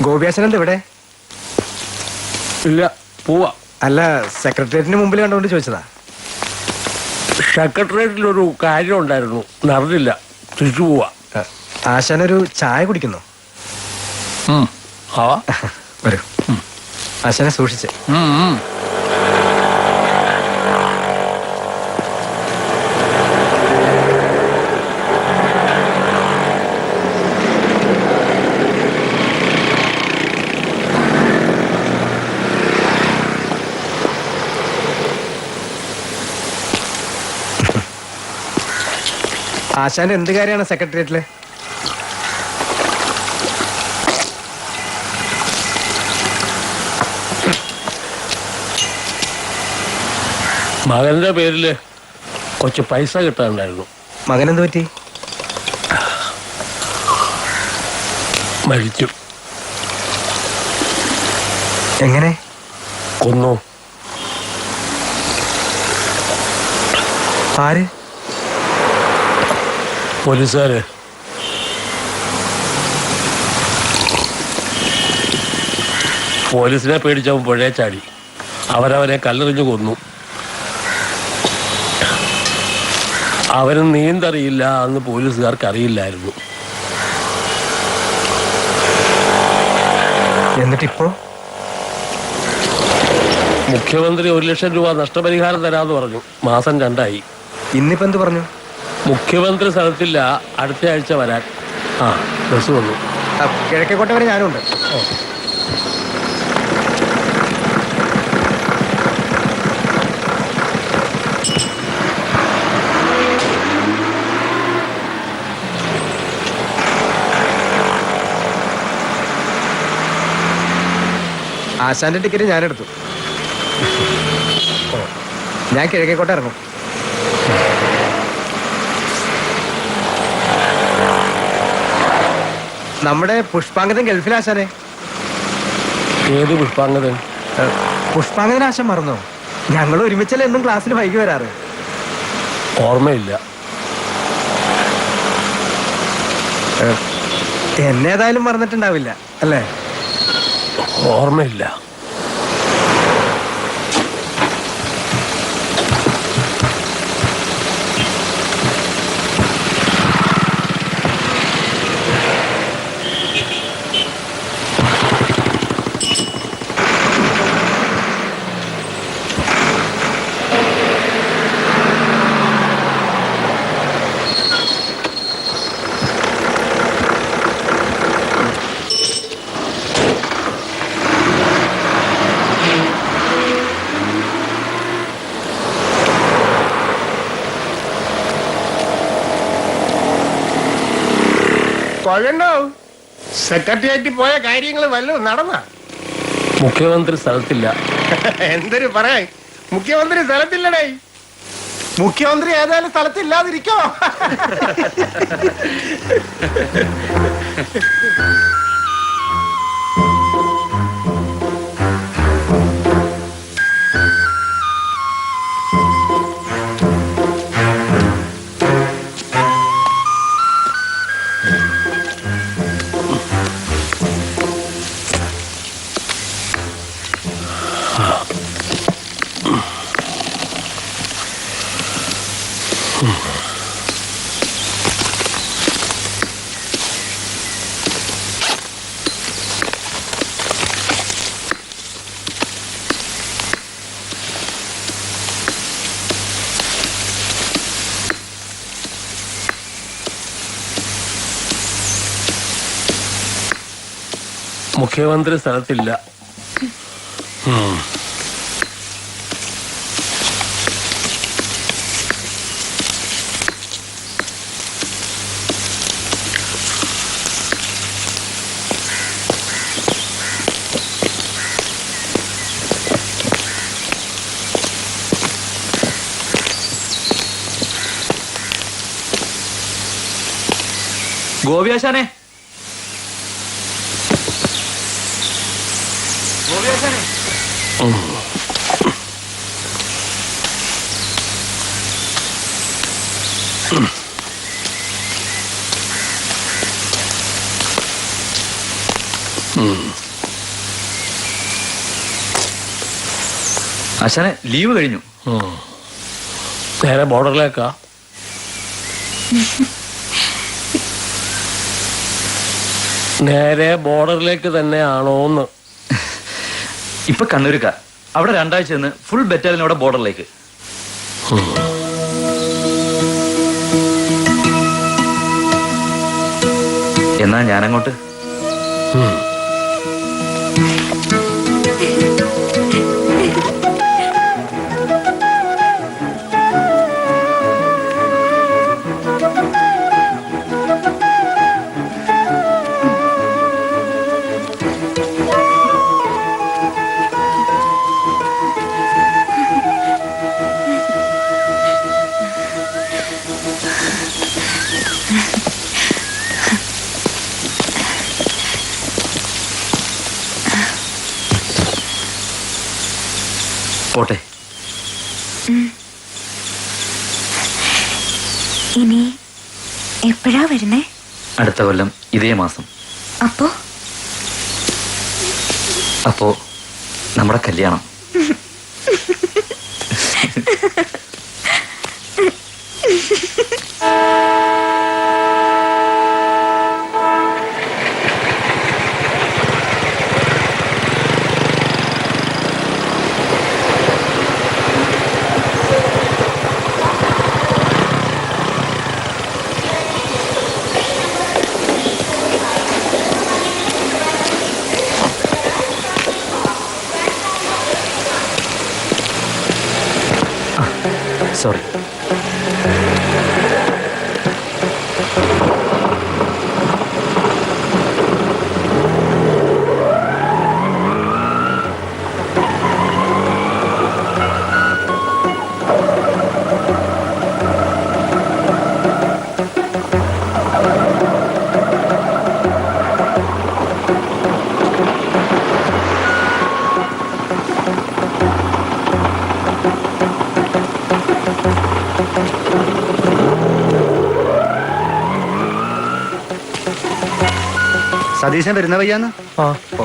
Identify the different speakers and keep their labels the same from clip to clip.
Speaker 1: ഗോപിയാശാനെന്ത് ഇവിടെ?
Speaker 2: ഇല്ല, പോവാ.
Speaker 1: അല്ല, സെക്രട്ടേറിയറ്റിന് മുമ്പിൽ കണ്ടുകൊണ്ട് ചോദിച്ചതാ.
Speaker 2: സെക്രട്ടേറിയറ്റിലൊരു കാര്യം ഉണ്ടായിരുന്നു, നടന്നില്ല. തിരിച്ചു പോവാ.
Speaker 1: ആശാനൊരു ചായ കുടിക്കുന്നു. വരൂ. ആശാനെ സൂക്ഷിച്ച്. ആശാന്റെ എന്ത് കാര്യമാണ് സെക്രട്ടേറിയറ്റില്?
Speaker 2: മകന്റെ പേരില് കുറച്ച് പൈസ കിട്ടാനുണ്ടായിരുന്നു.
Speaker 1: മകനെന്ത് പറ്റി?
Speaker 2: മരിച്ചു.
Speaker 1: എങ്ങനെ?
Speaker 2: കൊന്നു.
Speaker 1: ആര്?
Speaker 2: പോലീസുകാര്. പോലീസിനെ പേടിച്ചവൻ പുഴയെ ചാടി. അവരവനെ കല്ലെറിഞ്ഞു കൊന്നു. അവന് നീന്തറിയില്ല എന്ന് പോലീസുകാർക്ക് അറിയില്ലായിരുന്നു.
Speaker 1: എന്നിട്ടിപ്പോ
Speaker 2: മുഖ്യമന്ത്രി 1 ലക്ഷം രൂപ നഷ്ടപരിഹാരം തരാമെന്ന് പറഞ്ഞു. മാസം 2
Speaker 1: ഇന്നിപ്പോ എന്ത് പറഞ്ഞു?
Speaker 2: മുഖ്യമന്ത്രി സ്ഥലത്തില്ല, അടുത്ത ആഴ്ച വരാൻ. ബസ് വന്നു.
Speaker 1: കിഴക്കേക്കോട്ട വരെ ഞാനുണ്ട്. ആശാന്റെ ടിക്കറ്റ് ഞാനെടുത്തു. ഞാൻ കിഴക്കേക്കോട്ട ഇറങ്ങും. നമ്മുടെ പുഷ്പാങ്കതൻ ഗൾഫിൽ ആശാനെ.
Speaker 2: ഏത് പുഷ്പാങ്കതൻ?
Speaker 1: പുഷ്പാങ്കതൻ ആശാൻ മറന്നോ? ഞങ്ങൾ ഒരുമിച്ചല്ലേ എന്നും ക്ലാസ്സിൽ വൈകി വരാറ്.
Speaker 2: ഓർമ്മയില്ല.
Speaker 1: എന്നേതായാലും മറന്നിട്ടുണ്ടാവില്ല അല്ലേ?
Speaker 2: ഓർമ്മയില്ല.
Speaker 3: സെക്രട്ടേറിയറ്റിൽ പോയ കാര്യങ്ങൾ വല്ലതും നടന്ന?
Speaker 2: മുഖ്യമന്ത്രി സ്ഥലത്തില്ല.
Speaker 3: എന്തൊരു പറയാ, മുഖ്യമന്ത്രി സ്ഥലത്തില്ലടേ.
Speaker 1: മുഖ്യമന്ത്രി ഏതായാലും സ്ഥലത്തില്ലാതിരിക്കോ?
Speaker 2: മുഖ്യമന്ത്രി സ്ഥലത്തില്ല.
Speaker 1: ഗോപിയാശാനെ, ഗോപിയാശാനെ.
Speaker 4: ആശാനെ, ലീവ് കഴിഞ്ഞു.
Speaker 2: നേരെ ബോർഡറിലേക്കാ? നേരെ ബോർഡറിലേക്ക് തന്നെയാണോന്ന്?
Speaker 4: ഇപ്പൊ കണ്ണൂരുക്ക, അവിടെ 2 ആഴ്ച നിന്ന് ഫുൾ ബറ്റാലിയനോടെ ബോർഡറിലേക്ക്. എന്നാ ഞാനങ്ങോട്ട്. പോട്ടെ.
Speaker 5: ഇനി എപ്പോഴാ വരുന്നേ?
Speaker 4: അടുത്ത കൊല്ലം ഇതേ മാസം. അപ്പോ നമ്മുടെ കല്യാണം. സോറി.
Speaker 3: സതീശൻ വരുന്ന വയ്യാന്ന്.
Speaker 1: ഓ,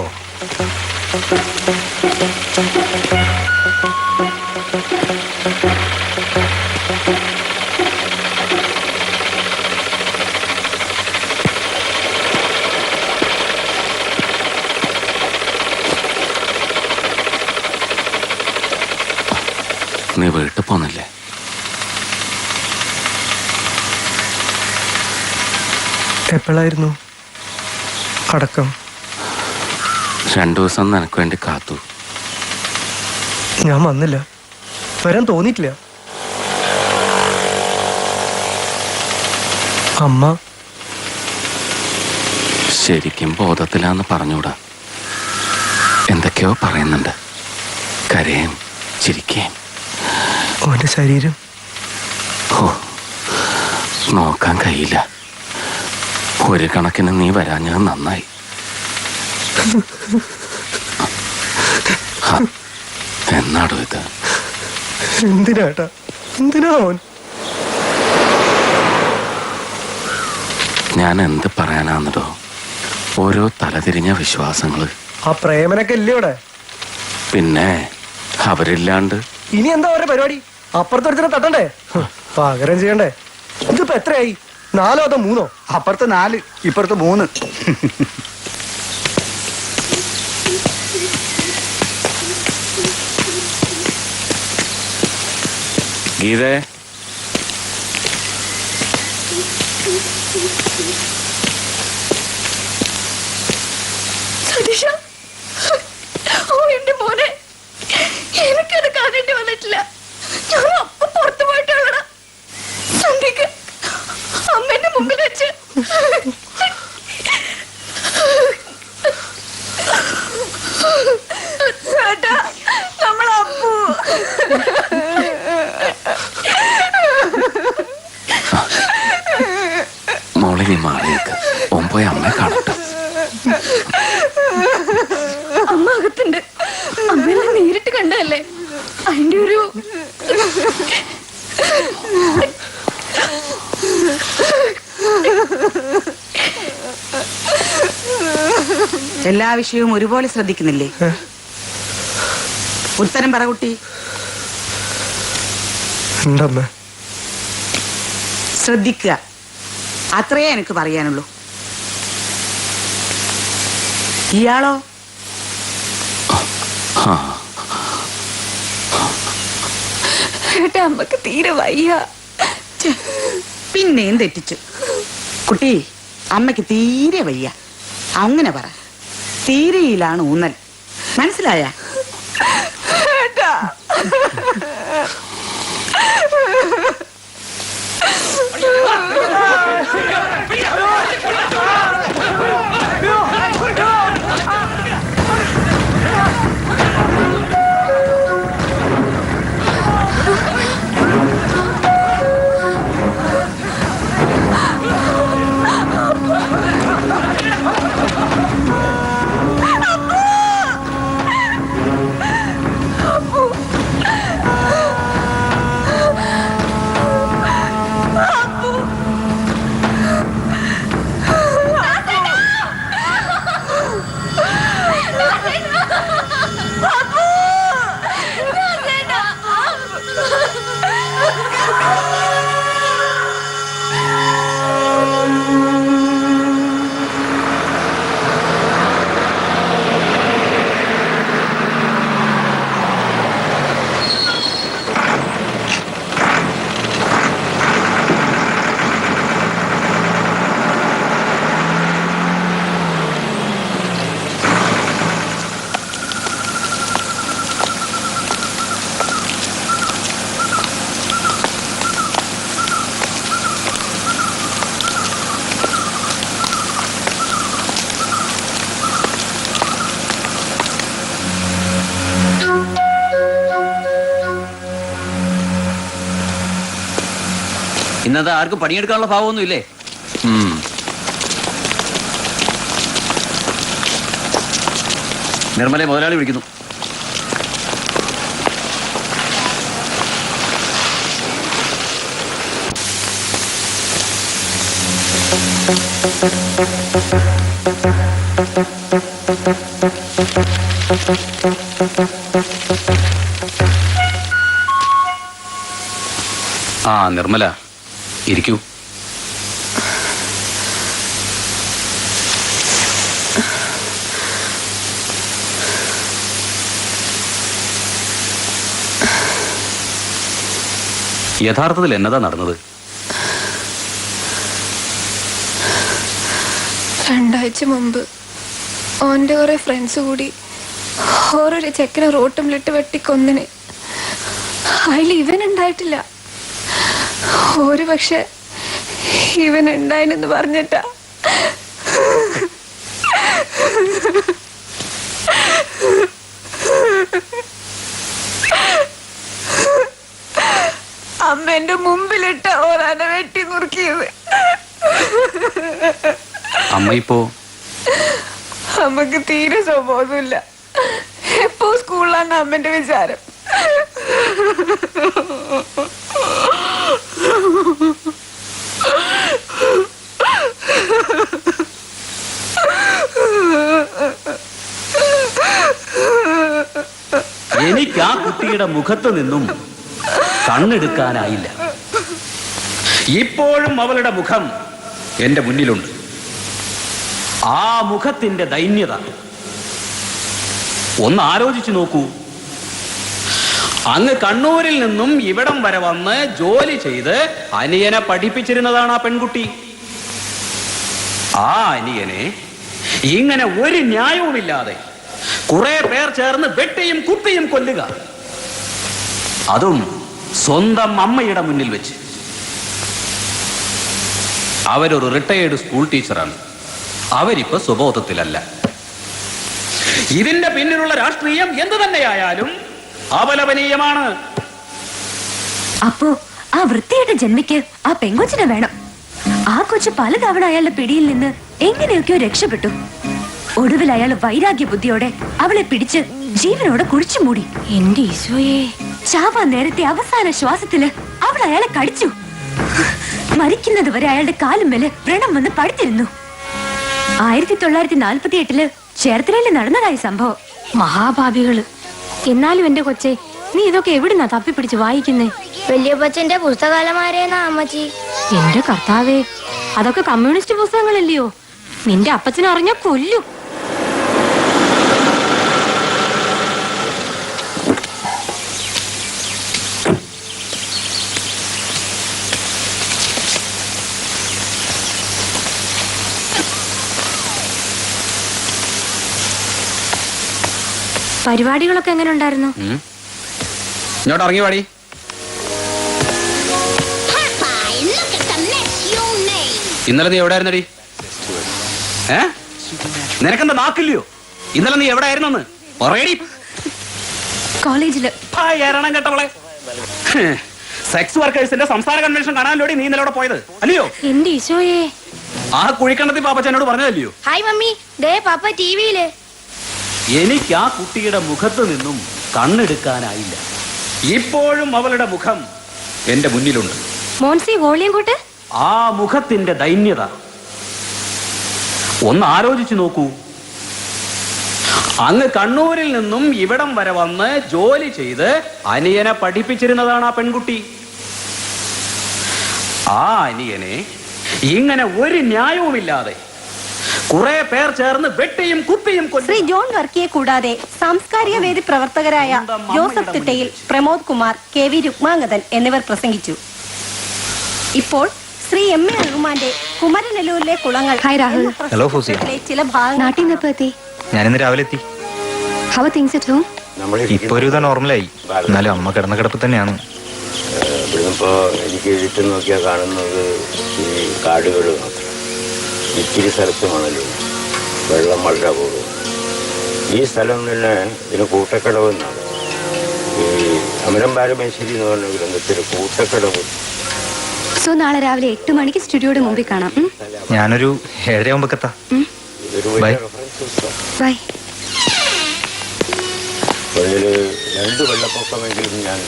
Speaker 6: നീ വീട്ടിൽ പോന്നില്ലേ?
Speaker 1: എപ്പോഴായിരുന്നു അടക്കം?
Speaker 6: 2 ദിവസം നിനക്ക് വേണ്ടി കാത്തു.
Speaker 1: ഞാൻ വന്നില്ല, വരാൻ തോന്നിയിട്ടില്ല. അമ്മ
Speaker 6: ശരിക്കും ബോധത്തിലാന്ന് പറഞ്ഞൂടാ. എന്തൊക്കെയോ പറയുന്നുണ്ട്. കരയും ചിരിക്കുകയും.
Speaker 1: ഓന്റെ ശരീരം
Speaker 6: ഓ, നോക്കാൻ കഴിയില്ല. ഒരു കണക്കിന് നീ വരാഞ്ഞത് നന്നായി. എന്നാടോ ഇത്?
Speaker 1: എന്തിനാട്ടാ, എന്തിനാ ഓൻ?
Speaker 6: ഞാൻ എന്ത് പറയാനാന്നടോ? ഓരോ തലതിരിഞ്ഞ വിശ്വാസങ്ങള്.
Speaker 1: ആ പ്രേമനൊക്കെ ഇല്ലേ ഇവിടെ?
Speaker 6: പിന്നെ അവരില്ലാണ്ട്
Speaker 1: ഇനി എന്താ ഓരോ പരിപാടി? അപ്പുറത്തൊരുത്തിനെ തട്ടണ്ടേ? പകരം ചെയ്യണ്ടേ? ഇതിപ്പോ എത്രയായി? 4 അതോ 3?
Speaker 3: അപ്പുറത്ത് 4, ഇപ്പുറത്ത് 3.
Speaker 6: ഗീതേ,
Speaker 5: സതീഷ, ഓ എന്റെ മോനെ, എനിക്കത് കാണേണ്ടി വന്നിട്ടില്ല. ഞാൻ അപ്പൊ പുറത്തു പോയിട്ടുള്ള സന്ധ്യക്ക് അമ്മേന്റെ മുമ്പിൽ വെച്ച് നമ്മളപ്പൂ
Speaker 6: മോളെ നീ മാറിയേക്ക്. ഓൻ പോയി അമ്മയെ കാണട്ടെ.
Speaker 5: അമ്മ അകത്തുണ്ട്. അമ്മേനെ നേരിട്ട് കണ്ടതല്ലേ, അതിന്റെ ഒരു
Speaker 7: എല്ലാ വിഷയവും ഒരുപോലെ ശ്രദ്ധിക്കുന്നില്ലേ? ഉത്തരം പറ കുട്ടി.
Speaker 1: ഉണ്ടമ്മ.
Speaker 7: ശ്രദ്ധിക്കുക, അത്രയേ എനിക്ക് പറയാനുള്ളൂ. ഇയാളോ?
Speaker 5: അമ്മക്ക് തീരെ വയ്യ.
Speaker 7: പിന്നെയും തെറ്റിച്ചു. കുട്ടി, അമ്മയ്ക്ക് തീരെ വയ്യ. അങ്ങനെ പറ. തീരെയിലാണ് ഊന്നൽ. മനസ്സിലായ?
Speaker 4: ഇന്നത്തെ ആർക്കും പണിയെടുക്കാനുള്ള ഭാവമൊന്നും ഇല്ലേ? നിർമ്മലെ മുതലാളി വിളിക്കുന്നു. ആ നിർമ്മല, ഇരിക്കൂ. യഥാർത്ഥത്തിൽ എന്നതാ നടന്നത്?
Speaker 8: 2 ആഴ്ച മുമ്പ് ഓൻ്റെ കുറെ ഫ്രണ്ട്സ് കൂടി ഓരോരു ചെക്കനെ റോട്ടുമിലിട്ട് വെട്ടിക്കൊന്നിന്. അതിൽ ഇവൻ ഉണ്ടായിട്ടില്ല. ഒരു പക്ഷെ ഇവൻ ഉണ്ടായിനെന്ന് പറഞ്ഞിട്ടാ.
Speaker 6: അമ്മ ഇപ്പോ
Speaker 8: അമ്മക്ക് തീരെ സ്വബോധമില്ല. എപ്പോ സ്കൂളിലാണ് അമ്മന്റെ വിചാരം.
Speaker 9: എനിക്ക് ആ കുട്ടിയുടെ മുഖത്ത് നിന്നും കണ്ണെടുക്കാനായില്ല. ഇപ്പോഴും അവളുടെ മുഖം എന്റെ മുന്നിലുണ്ട്. ആ മുഖത്തിന്റെ ദൈന്യത ഒന്ന് ആലോചിച്ചു നോക്കൂ. അങ്ങ് കണ്ണൂരിൽ നിന്നും ഇവിടം വരെ വന്ന് ജോലി ചെയ്ത് അനിയനെ പഠിപ്പിച്ചിരുന്നതാണ് ആ പെൺകുട്ടി. ആ അനിയനെ ഇങ്ങനെ ഒരു ന്യായവുമില്ലാതെ കുറെ പേർ ചേർന്ന് വെട്ടിയും കുത്തിയും കൊല്ലുക, അതും സ്വന്തം അമ്മയുടെ മുന്നിൽ വെച്ച്. അവരൊരു റിട്ടയേർഡ് സ്കൂൾ ടീച്ചറാണ്. അവരിപ്പോ സ്വബോധത്തിലല്ല. ഇതിന്റെ പിന്നിലുള്ള രാഷ്ട്രീയം എന്തു തന്നെയായാലും അപലപനീയമാണ്.
Speaker 5: അപ്പോ ആ വൃത്തിയുടെ ജന്മിക്ക് ആ പെങ്കൊച്ചിനെ വേണം. ആ കൊച്ചു പലതവണ അയാളുടെ പിടിയിൽ നിന്ന് എങ്ങനെയൊക്കെയോ രക്ഷപ്പെട്ടു. ഒടുവിൽ അയാൾ വൈരാഗ്യ ബുദ്ധിയോടെ അവളെ പിടിച്ച് ജീവനോടെ കുഴിച്ചു മൂടി. എന്റെ ഈശോയെ, ചാവാൻ നേരത്തെ അവസാന ശ്വാസത്തില് അവൾ അയാളെ കടിച്ചു. മരിക്കുന്നത് വരെ അയാളുടെ കാലുമേല് വ്രണം വന്ന് പടുത്തിരുന്നു. 1948 ചേർത്തലയിൽ നടന്നതായി സംഭവം.
Speaker 8: മഹാഭാവികള്. എന്നാലും എന്റെ കൊച്ചെ, നീ ഇതൊക്കെ എവിടുന്നാ തപ്പിപ്പിടിച്ച് വായിക്കുന്നേ?
Speaker 10: വല്യപ്പച്ചന്റെ പുസ്തകാലമാരേന്നാ അമ്മച്ചി.
Speaker 8: എന്റെ കർത്താവേ, അതൊക്കെ കമ്മ്യൂണിസ്റ്റ് പുസ്തകങ്ങളല്ലയോ? നിന്റെ അപ്പച്ചനെ അറിഞ്ഞാ കൊല്ലും. പരിപാടികളൊക്കെ എങ്ങനെ ഉണ്ടായിരുന്നു?
Speaker 9: ഇങ്ങോട്ട് ഇറങ്ങി പാടി. ഇന്നലെ നീ എവിടെ ആയിരുന്നടി? നിനക്കെന്താ നാക്കില്ലയോ? ഇന്നലെ നീ എവിടെ ആയിരുന്നെന്ന് പറയടി.
Speaker 8: കോളേജില്.
Speaker 9: ഏറണം കേട്ടവളെ. സെക്സ് വർക്കേഴ്സിന്റെ സംസ്ഥാന കൺവെൻഷൻ കാണാനല്ലോടി നീ ഇന്നലെ പോയത് അല്ലയോ?
Speaker 8: എന്റെ ഈശോയെ,
Speaker 9: ആ കുഴിക്കണ്ടത്തി പാപ്പച്ചനോട് പറഞ്ഞതല്ലയോ?
Speaker 10: ഹായ് മമ്മി, ദേ പാപ്പ ടിവിയില്.
Speaker 9: എനിക്ക് ആ കുട്ടിയുടെ മുഖത്ത് നിന്നും കണ്ണെടുക്കാനായില്ല. ഇപ്പോഴും അവളുടെ മുഖം എന്റെ മുന്നിലുണ്ട്.
Speaker 8: മോൻസി വോളിയം കൂട്ട്.
Speaker 9: ആ മുഖത്തിന്റെ ദൈന്യത ഒന്ന് ആലോചിച്ചു നോക്കൂ. അങ്ങ് കണ്ണൂരിൽ നിന്നും ഇവിടം വരെ വന്ന് ജോലി ചെയ്ത് അനിയനെ പഠിപ്പിച്ചിരുന്നതാണ് ആ പെൺകുട്ടി. ആ അനിയനെ ഇങ്ങനെ ഒരു ന്യായവുമില്ലാതെ കുറെ പേർ ചേർന്ന് വെട്ടിയും കുത്തിയും
Speaker 5: ശ്രീ ജോൺ വർക്കിയെ കൂടാതെ സാംസ്കാരിക വേദി പ്രവർത്തകരായ ജോസഫ് തിട്ടയിൽ, പ്രമോദ് കുമാർ, KV രുക്മാംഗതൻ എന്നിവർ പ്രസംഗിച്ചു. ഇപ്പോൾ ശ്രീ MA റഹ്മാന്റെ കുമരനെല്ലൂരിലെ കുളങ്ങൾ
Speaker 4: ഹലോ ഫൂസിയ.
Speaker 5: ചില ഭാഗങ്ങൾ
Speaker 8: നാട്ടിൽ നിന്ന് എത്തി.
Speaker 4: ഞാനിന്ന് രാവിലെ എത്തി.
Speaker 8: How things at home?
Speaker 4: ഇപ്പൊ ഒരു നോർമലായി. എന്നാലും അമ്മ കിടന്ന കിടപ്പ് തന്നെയാണ്.
Speaker 11: ഇവിടുന്നിപ്പോ എനിക്ക് ചുറ്റും നോക്കിയാൽ കാണുന്നത് ഈ കാടുകൾ മാത്രം. ഇത്തിരി സ്ഥലത്ത് മണലും വെള്ളം വളരെ അപൂർവം. ഈ സ്ഥലം തന്നെ ഇതിന് കൂട്ടക്കടവ് എന്നാണ്. ഈ അമരം ബാലമേശ്ശേരി എന്ന് പറഞ്ഞ ഗ്രന്ഥത്തിൽ കൂട്ടക്കടവ്.
Speaker 8: സോ നാളെ രാവിലെ 8 മണിക്ക് സ്റ്റുഡിയോയുടെ മുമ്പിൽ കാണാം.
Speaker 4: ഞാനൊരു 7:30 ആവുമ്പോ എത്താം.
Speaker 11: ഇതൊരു വലിയ റെഫറൻസ് പുസ്തകം.
Speaker 8: ബൈ.
Speaker 11: വെള്ളില് 2 വെള്ളപ്പൊക്കമെങ്കിലും ഞാൻ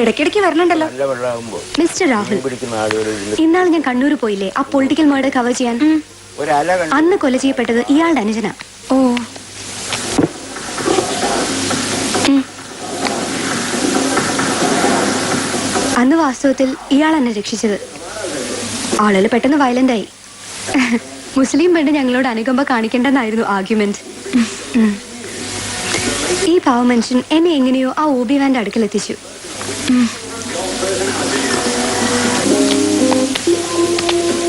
Speaker 8: ഇടയ്ക്കിടയ്ക്ക് വരണുണ്ടല്ലോ.
Speaker 11: നല്ല വെള്ളമാകുമ്പോൾ
Speaker 8: മിസ്റ്റർ രാഹുൽ,
Speaker 11: പിടിക്കുന്ന ആളുകൾ
Speaker 8: ഇന്നാൾ ഞാൻ കണ്ണൂർ പോയില്ലേ ആ പൊളിറ്റിക്കൽ മർഡർ കവർ ചെയ്യാൻ?
Speaker 11: ഒരല കണ്ട്
Speaker 8: അന്ന് കൊല ചെയ്യപ്പെട്ടത് ഇയാളുടെ അനുജന. ഓ, അന്ന് വാസ്തവത്തിൽ ഇയാൾ എന്നെ രക്ഷിച്ചത്. ആളുകൾ പെട്ടെന്ന് വയലന്റായി. മുസ്ലിം പെണ്ണ് ഞങ്ങളോട് അനുകമ്പ കാണിക്കേണ്ടെന്നായിരുന്നു ആർഗ്യുമെന്റ്. ഈ പാവ മനുഷ്യൻ എന്നെ എങ്ങനെയോ ആ ഓബി വാന്റെ അടുക്കലെത്തിച്ചു.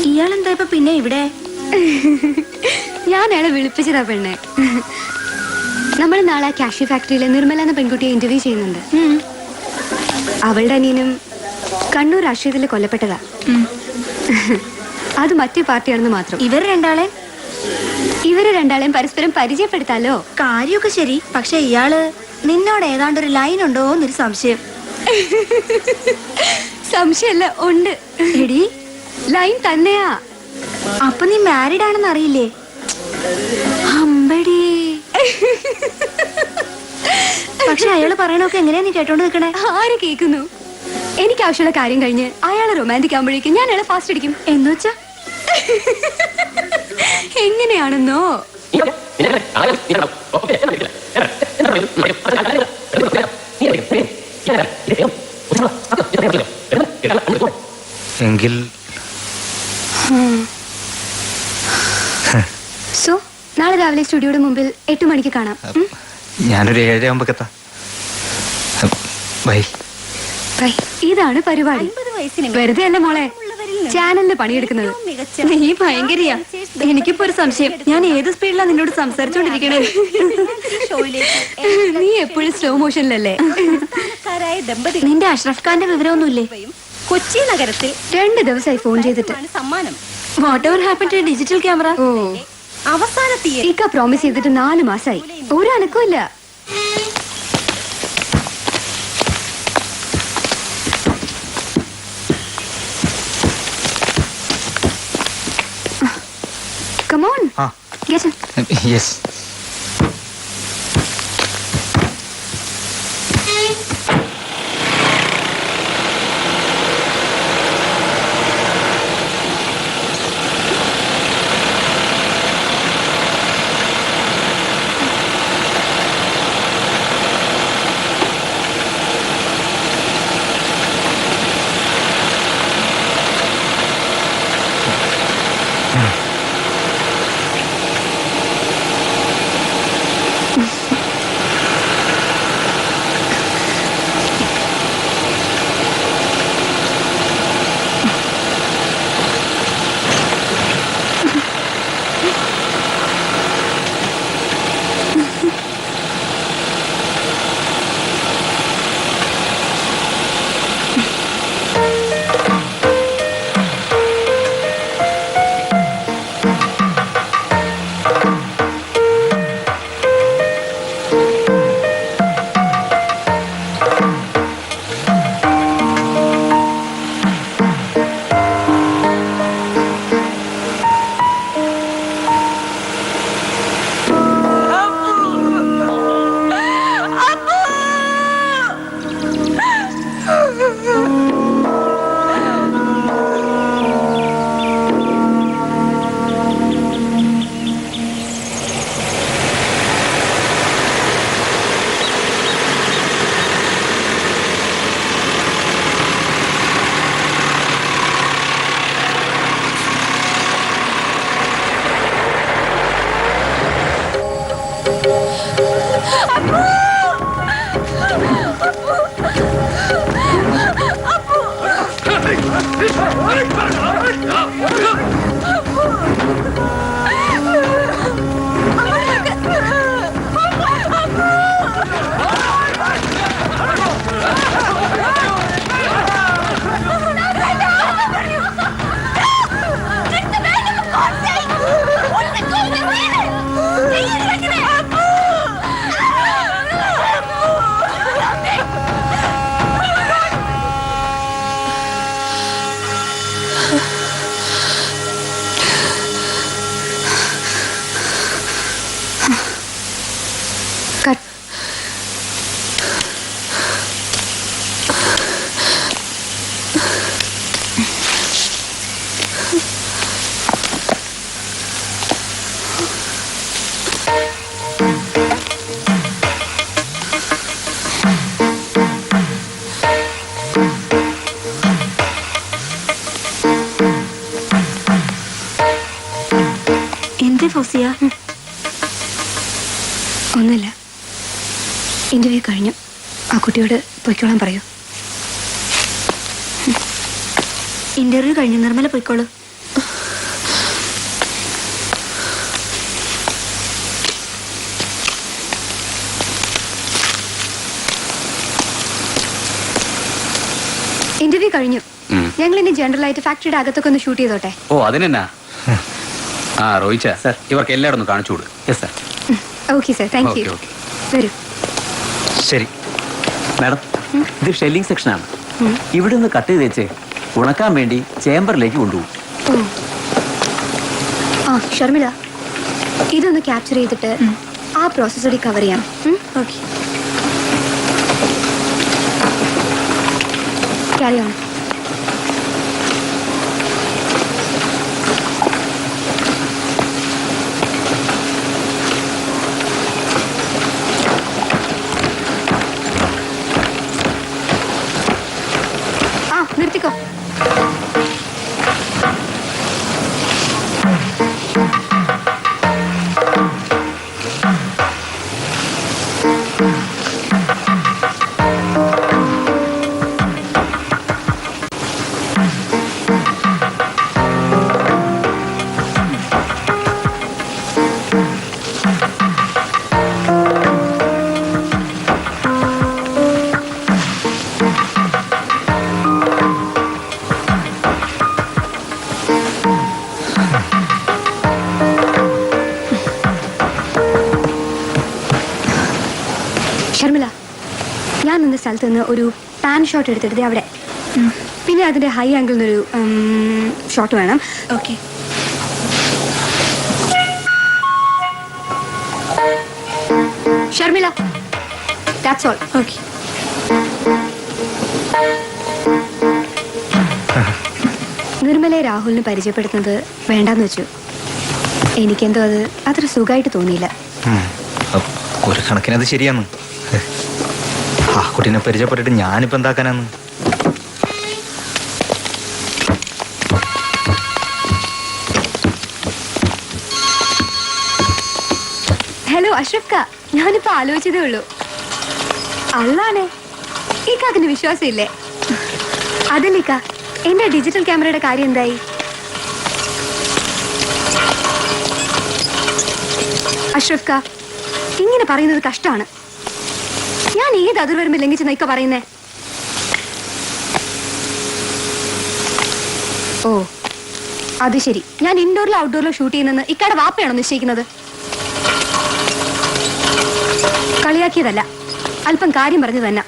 Speaker 5: ഇയാളെന്താ ഇപ്പൊ പിന്നെ ഇവിടെ?
Speaker 8: ഞാൻ അയാളെ വിളിപ്പിച്ചതാ പെണ്ണെ. നമ്മൾ നാളെ കാഷ്യൂ ഫാക്ടറിയിലെ നിർമ്മല എന്ന പെൺകുട്ടിയെ ഇന്റർവ്യൂ ചെയ്യുന്നുണ്ട്. അവളുടെ അനിയനും കണ്ണൂർ രാഷ്ട്രീയത്തിൽ കൊല്ലപ്പെട്ടതാ. അത് മറ്റേ പാർട്ടിയാണെന്ന് മാത്രം. ഇവരെ രണ്ടാളെയും പരസ്പരം പരിചയപ്പെടുത്താലോ.
Speaker 5: കാര്യമൊക്കെ ശരി, പക്ഷെ ഇയാള് നിന്നോട് ഏതാണ്ടൊരു ലൈൻ ഉണ്ടോ എന്നൊരു സംശയം.
Speaker 8: സംശയമല്ല, ഉണ്ട്. എടി, ലൈൻ തന്നെയാ.
Speaker 5: അപ്പൊ നീ മാരീഡ് ആണെന്ന് അറിയില്ലേ? അമ്പടി. പക്ഷെ അയാള് പറയണൊക്കെ എങ്ങനെയാ നീ കേട്ടോണ്ട് നിൽക്കണേ?
Speaker 8: ആര് കേൾക്കുന്നു? എനിക്ക് ആവശ്യമുള്ള കാര്യം കഴിഞ്ഞ് അയാളെ റൊമാൻറ്റിക് ആകുമ്പോഴേക്കും ഞാൻ അയാളെ ഫാസ്റ്റ് അടിക്കും.
Speaker 5: എന്ന് വെച്ചാ
Speaker 8: എങ്ങനെയാണെന്നോ?
Speaker 4: എങ്കിൽ
Speaker 8: സോ നാളെ രാവിലെ സ്റ്റുഡിയോയുടെ മുമ്പിൽ 8 മണിക്ക് കാണാം.
Speaker 4: ഞാനൊരു 7:30 എത്താം. ബൈ.
Speaker 8: ബൈ. ഇതാണ് പരിപാടി. വെറുതെ അല്ല മോളെ ചാനലിന് പണിയെടുക്കുന്നത്. നീ ഭയങ്കരയാ. എനിക്കിപ്പോ ഒരു സംശയം, ഞാൻ ഏത് സ്പീഡിലാ നിന്നോട് സംസാരിച്ചോണ്ടിരിക്കണേ? നീ എപ്പോഴും സ്ലോ മോഷനിലല്ലേ?
Speaker 5: നിന്റെ അഷ്റഫ് ഖാന്റെ വിവരമൊന്നുമില്ലേ?
Speaker 10: കൊച്ചി നഗരത്തിൽ
Speaker 8: 2 ദിവസമായി ഫോൺ ചെയ്തിട്ട്.
Speaker 10: സമ്മാനം.
Speaker 5: Whatever happen to digital camera?
Speaker 8: ഓ,
Speaker 10: അവസാന തീയതി
Speaker 8: ഇക്ക പ്രോമിസ് ചെയ്തിട്ട് 4 മാസമായി. ഒരു അനക്കമില്ല. Come on. Get in.
Speaker 4: Yes.
Speaker 5: Fousiya?
Speaker 8: ഒന്നുമില്ല. ഇന്റർവ്യൂ കഴിഞ്ഞു. ആ കുട്ടിയോട് പൊയ്ക്കോളാൻ പറയൂ.
Speaker 5: ഇന്റർവ്യൂ കഴിഞ്ഞു. നിർമ്മല പൊയ്ക്കോളൂ.
Speaker 8: ഇന്റർവ്യൂ കഴിഞ്ഞു. ഞങ്ങൾ ഇനി ജനറലായിട്ട് ഫാക്ടറിയുടെ അകത്തൊക്കെ ഒന്ന് ഷൂട്ട് ചെയ്തോട്ടെ.
Speaker 9: ഓ അതിനെന്നാ. ആ റോയിച്ച സർ, ഇവർക്ക് എല്ലായിടും ഒന്ന് കാണിച്ചു കൊടുക്കും. Yes sir.
Speaker 8: Okay sir, thank you. വരൂ.
Speaker 4: ശരി
Speaker 12: മാഡം, ഇത് ഷെല്ലിംഗ് സെക്ഷനാണ്. ഇവിടെ നിന്ന് കട്ട് ചെയ്ത് വെച്ച് ഉണക്കാൻ വേണ്ടി ചേംബറിലേക്ക് കൊണ്ടുപോകും.
Speaker 8: ഷർമിള, ഇതൊന്ന് ക്യാപ്ചർ ചെയ്തിട്ട് ആ പ്രോസസ് കൂടി കവർ ചെയ്യാം. Okay, carry on. നിർത്തിക്കോ. ഷർമിള, ഞാൻ നിന്ന സ്ഥലത്ത് നിന്ന് ഒരു പാൻ ഷോട്ട് എടുത്തിട്ട് അവിടെ, പിന്നെ അതിന്റെ ഹൈ ആംഗിളിൽ നിന്നൊരു ഷോട്ട് വേണം. Okay. Sharmila, that's all. Okay. നിർമ്മലയെ രാഹുലിന് പരിചയപ്പെടുത്തുന്നത് വേണ്ടാന്ന് വെച്ചു. എനിക്കെന്തോ അത്ര സുഖമായിട്ട് തോന്നിയില്ല.
Speaker 4: ഒരു കണക്കിന് അത് ശരിയാണ്. ആ കുട്ടീനെ പരിചയപ്പെട്ടിട്ട് ഞാനിപ്പോ എന്താക്കാനാന്ന്?
Speaker 8: ഹലോ അഷ്റഫ് ക, ഞാനിപ്പോ ആലോചിച്ചതേ ഉള്ളൂ. അള്ളാണേ, ഈ കാക്കിന് വിശ്വാസമില്ലേ? അതല്ലേക്ക, എന്റെ ഡിജിറ്റൽ ക്യാമറയുടെ കാര്യം എന്തായി? അഷ്റഫ് ക, ഇങ്ങനെ പറയുന്നത് കഷ്ടമാണ്. ഞാൻ ഏത് അതിർവരുമ്പോ ലംഘിച്ചെന്ന ഇക്ക പറയുന്നേ? ഓ അത് ശരി, ഞാൻ ഇൻഡോറിലോ ഔട്ട്ഡോറിലോ ഷൂട്ട് ചെയ്യുന്നെന്ന് ഇക്കയുടെ വാപ്പയാണോ നിശ്ചയിക്കുന്നത്? കളിയാക്കിയതല്ല, അല്പം കാര്യം പറഞ്ഞു തന്നെ.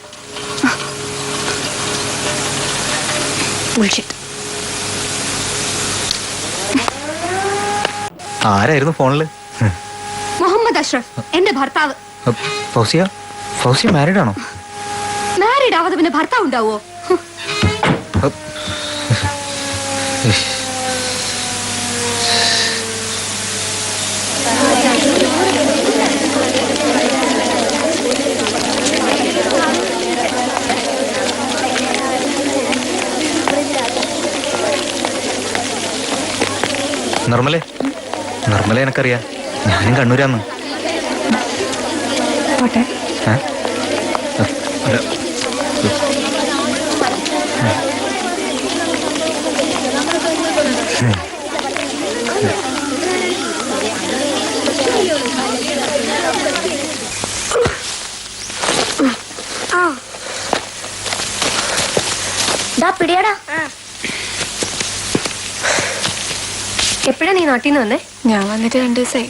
Speaker 4: ആരായിരുന്നു ഫോണില്?
Speaker 8: മുഹമ്മദ് അഷ്റഫ്, എന്റെ ഭർത്താവ്.
Speaker 4: ഫൗസിയ? ഫൗസിയ മാരീഡ് ആണോ?
Speaker 8: മാരീഡ് ആവാതെ പിന്നെ ഭർത്താവ് ഉണ്ടാവോ?
Speaker 4: നിർമ്മലേ, നിർമ്മല എനക്കറിയാം, ഞാനും കണ്ണൂരാന്ന്.
Speaker 8: പിടിയടാ. എപ്പോഴാ നീ നാട്ടിൽ നിന്ന് വന്നേ?
Speaker 10: ഞാൻ വന്നിട്ട് 2 ദിവസമായി.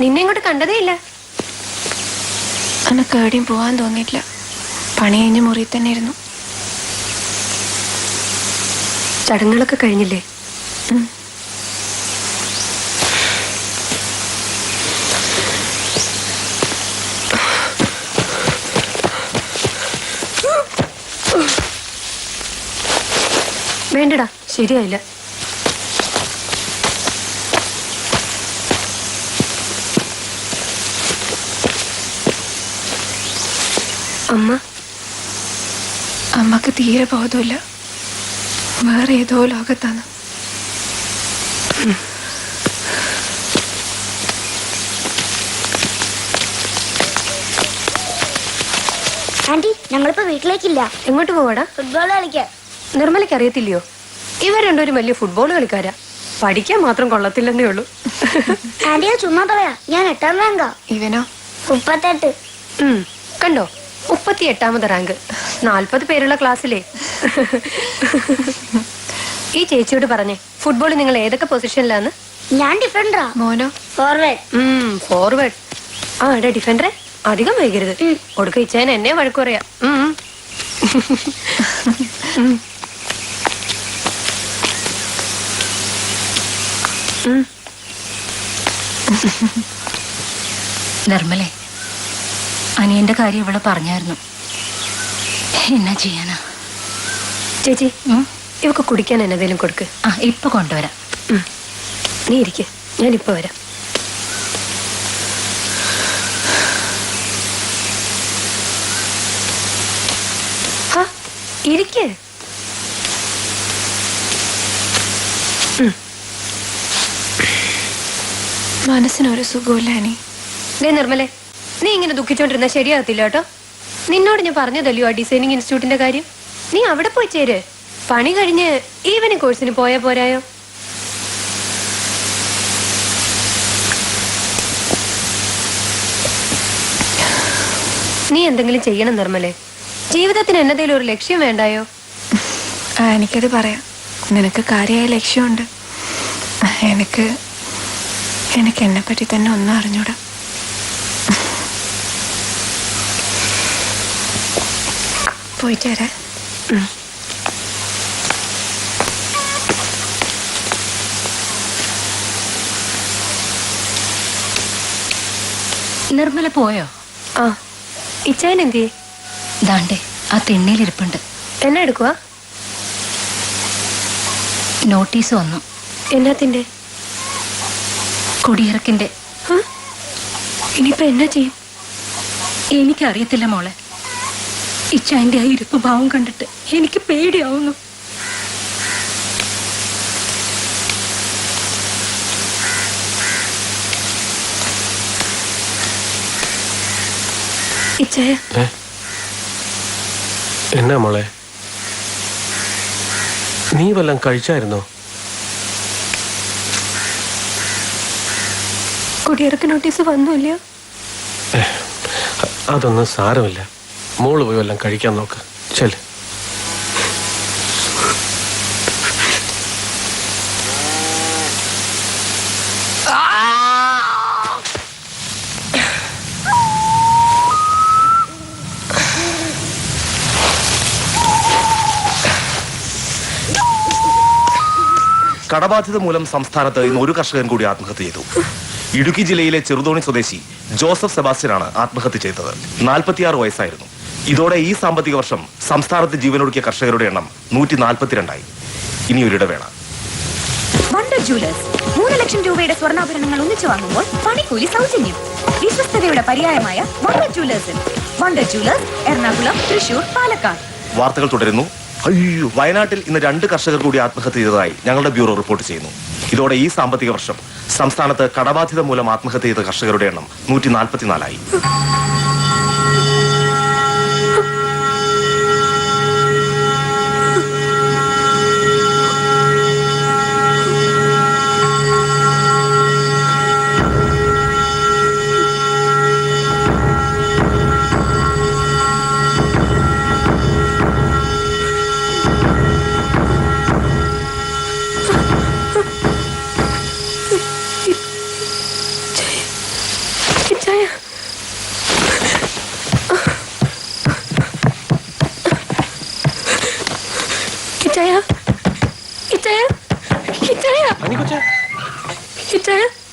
Speaker 8: നിന്നെ ഇങ്ങോട്ട് കണ്ടതേ ഇല്ല.
Speaker 10: എനക്ക് എവിടെയും പോവാൻ തോന്നിയിട്ടില്ല. പണി കഴിഞ്ഞ് മുറിയിൽ തന്നെ ഇരുന്നു.
Speaker 8: ചടങ്ങുകളൊക്കെ കഴിഞ്ഞില്ലേ? വേണ്ടടാ, ശരിയായില്ല.
Speaker 10: അമ്മക്ക് തീരെ ബോധമില്ല. വേറെ ഏതോ ലോകത്താണ്.
Speaker 8: ആന്റി, ഞങ്ങളിപ്പോ വീട്ടിലേക്കില്ല. എങ്ങോട്ട് പോവാടാ? ഫുട്ബോൾ കളിക്കാൻ. നിർമ്മലയ്ക്ക് അറിയത്തില്ലയോ? ഇവർ രണ്ടുപേരും വലിയ ഫുട്ബോൾ കളിക്കാരാ. പഠിക്കാൻ മാത്രം കൊള്ളത്തില്ലെന്നേ ഉള്ളൂ.
Speaker 10: ആന്റിയെ ചുമ്മാ പറയാ, ഞാൻ 8ാം റാങ്കാ.
Speaker 8: ഇവനോ?
Speaker 10: 38.
Speaker 8: കണ്ടോ, 38ാമത് റാങ്ക്. 40 പേരുള്ള ക്ലാസ്സിലെ. ഈ ചേച്ചിയോട് പറഞ്ഞേ, ഫുട്ബോൾ നിങ്ങൾ ഏതൊക്കെ പൊസിഷനിലാന്ന്?
Speaker 10: ഞാൻ ഡിഫൻഡറാ.
Speaker 8: മോനോ?
Speaker 10: ഫോർവേഡ്.
Speaker 8: ഫോർവേഡ്. ആ എടാ ഡിഫൻഡറെ, അധികം വൈകരുത്. ഒടുക്ക ഇച്ചേനെ എന്നെ വഴക്കു പറയാ.
Speaker 5: നിർമ്മലേ, അനിയന്റെ കാര്യം ഇവിടെ പറഞ്ഞായിരുന്നു. എന്നാ ചെയ്യാനാ
Speaker 8: ചേച്ചി? ഇവക്ക് കുടിക്കാൻ എന്നതേലും കൊടുക്ക്.
Speaker 5: ആ, ഇപ്പൊ കൊണ്ടുവരാം.
Speaker 8: നീ ഇരിക്കെ, ഞാനിപ്പോ വരാം. ഇരിക്കേ.
Speaker 10: മനസ്സിനൊരു സുഖമില്ല അനി.
Speaker 8: നിർമ്മലേ, നീ ഇങ്ങനെ ദുഃഖിച്ചോണ്ടിരുന്ന ശരിയാകത്തില്ല കേട്ടോ. നിന്നോട് ഞാൻ പറഞ്ഞതല്ലോ ആ ഡിസൈനിങ് ഇൻസ്റ്റിറ്റ്യൂട്ടിന്റെ കാര്യം. നീ അവിടെ പോയി ചേര്. പണി കഴിഞ്ഞ് ഈവനിങ് കോഴ്സിന് പോയാ പോരായോ? നീ എന്തെങ്കിലും ചെയ്യണം നിർമ്മലേ. ജീവിതത്തിന് എന്നതേലും ഒരു ലക്ഷ്യം വേണ്ടായോ?
Speaker 10: എനിക്കത് പറയാം. നിനക്ക് കാര്യമായ ലക്ഷ്യമുണ്ട്. എനിക്ക് എന്നെ പറ്റി തന്നെ ഒന്നും അറിഞ്ഞൂടാ. പോയിട്ടേരാ.
Speaker 5: നിർമ്മല പോയോ?
Speaker 8: ആ, ഇച്ചായൻ എന്തി?
Speaker 5: ദാണ്ടേ ആ തിണ്ണയിലിരിപ്പുണ്ട്.
Speaker 8: എന്നാ എടുക്കുക?
Speaker 5: നോട്ടീസ് വന്നു.
Speaker 8: എന്നാത്തിന്റെ?
Speaker 5: കുടിയിറക്കിന്റെ.
Speaker 8: ഇനിയിപ്പോ എന്നാ ചെയ്യും?
Speaker 5: എനിക്കറിയത്തില്ല മോളെ. ഇച്ചായന്റെ ആ ഇരിപ്പ് ഭാവം കണ്ടിട്ട് എനിക്ക് പേടിയാവുന്നു.
Speaker 8: ഇച്ചായ,
Speaker 2: എന്നാ മോളെ, നീ വല്ലതും കഴിച്ചായിരുന്നോ?
Speaker 8: കുടിയിറക്ക് നോട്ടീസ് വന്നില്ല.
Speaker 2: അതൊന്നും സാരമില്ല. മോള് പോയി വല്ലതും കഴിക്കാൻ നോക്ക്. ചെല്.
Speaker 13: കടബാധ്യത മൂലം സംസ്ഥാനത്ത് ഇന്ന് ഒരു കർഷകൻ കൂടി ആത്മഹത്യ ചെയ്തു. ഇടുക്കി ജില്ലയിലെ ചെറുതോണി സ്വദേശി ജോസഫ് സെബാസ്റ്റ്യനാണ് ആത്മഹത്യ ചെയ്തത്. 46 വയസ്സായിരുന്നു. ഇതോടെ ഈ സാമ്പത്തിക വർഷം സംസ്ഥാനത്ത് ജീവനൊടുക്കിയ കർഷകരുടെ എണ്ണം 142ആയി. ഇനി ഒരിടവേള.
Speaker 5: വണ്ടർ ജുവലേഴ്സ് 3 ലക്ഷം രൂപയുടെ സ്വർണ്ണാഭരണങ്ങൾ ഒന്നിച്ചു വാങ്ങുമ്പോൾ പണിക്കൂലി സൗജന്യം. വിശ്വസ്തതയുടെ പര്യായമായ വണ്ടർ ജുവലേഴ്സിൽ. Wonder jewellers, Ernakulam, Thrissur, Palakkad.
Speaker 13: വാർത്തകൾ തുടരുന്നു. വയനാട്ടിൽ ഇന്ന് 2 കർഷകർ കൂടി ആത്മഹത്യ ചെയ്തതായി ഞങ്ങളുടെ ബ്യൂറോ റിപ്പോർട്ട് ചെയ്യുന്നു. ഇതോടെ ഈ സാമ്പത്തിക വർഷം സംസ്ഥാനത്ത് കടബാധ്യത മൂലം ആത്മഹത്യ ചെയ്ത കർഷകരുടെ എണ്ണം 144ആയി.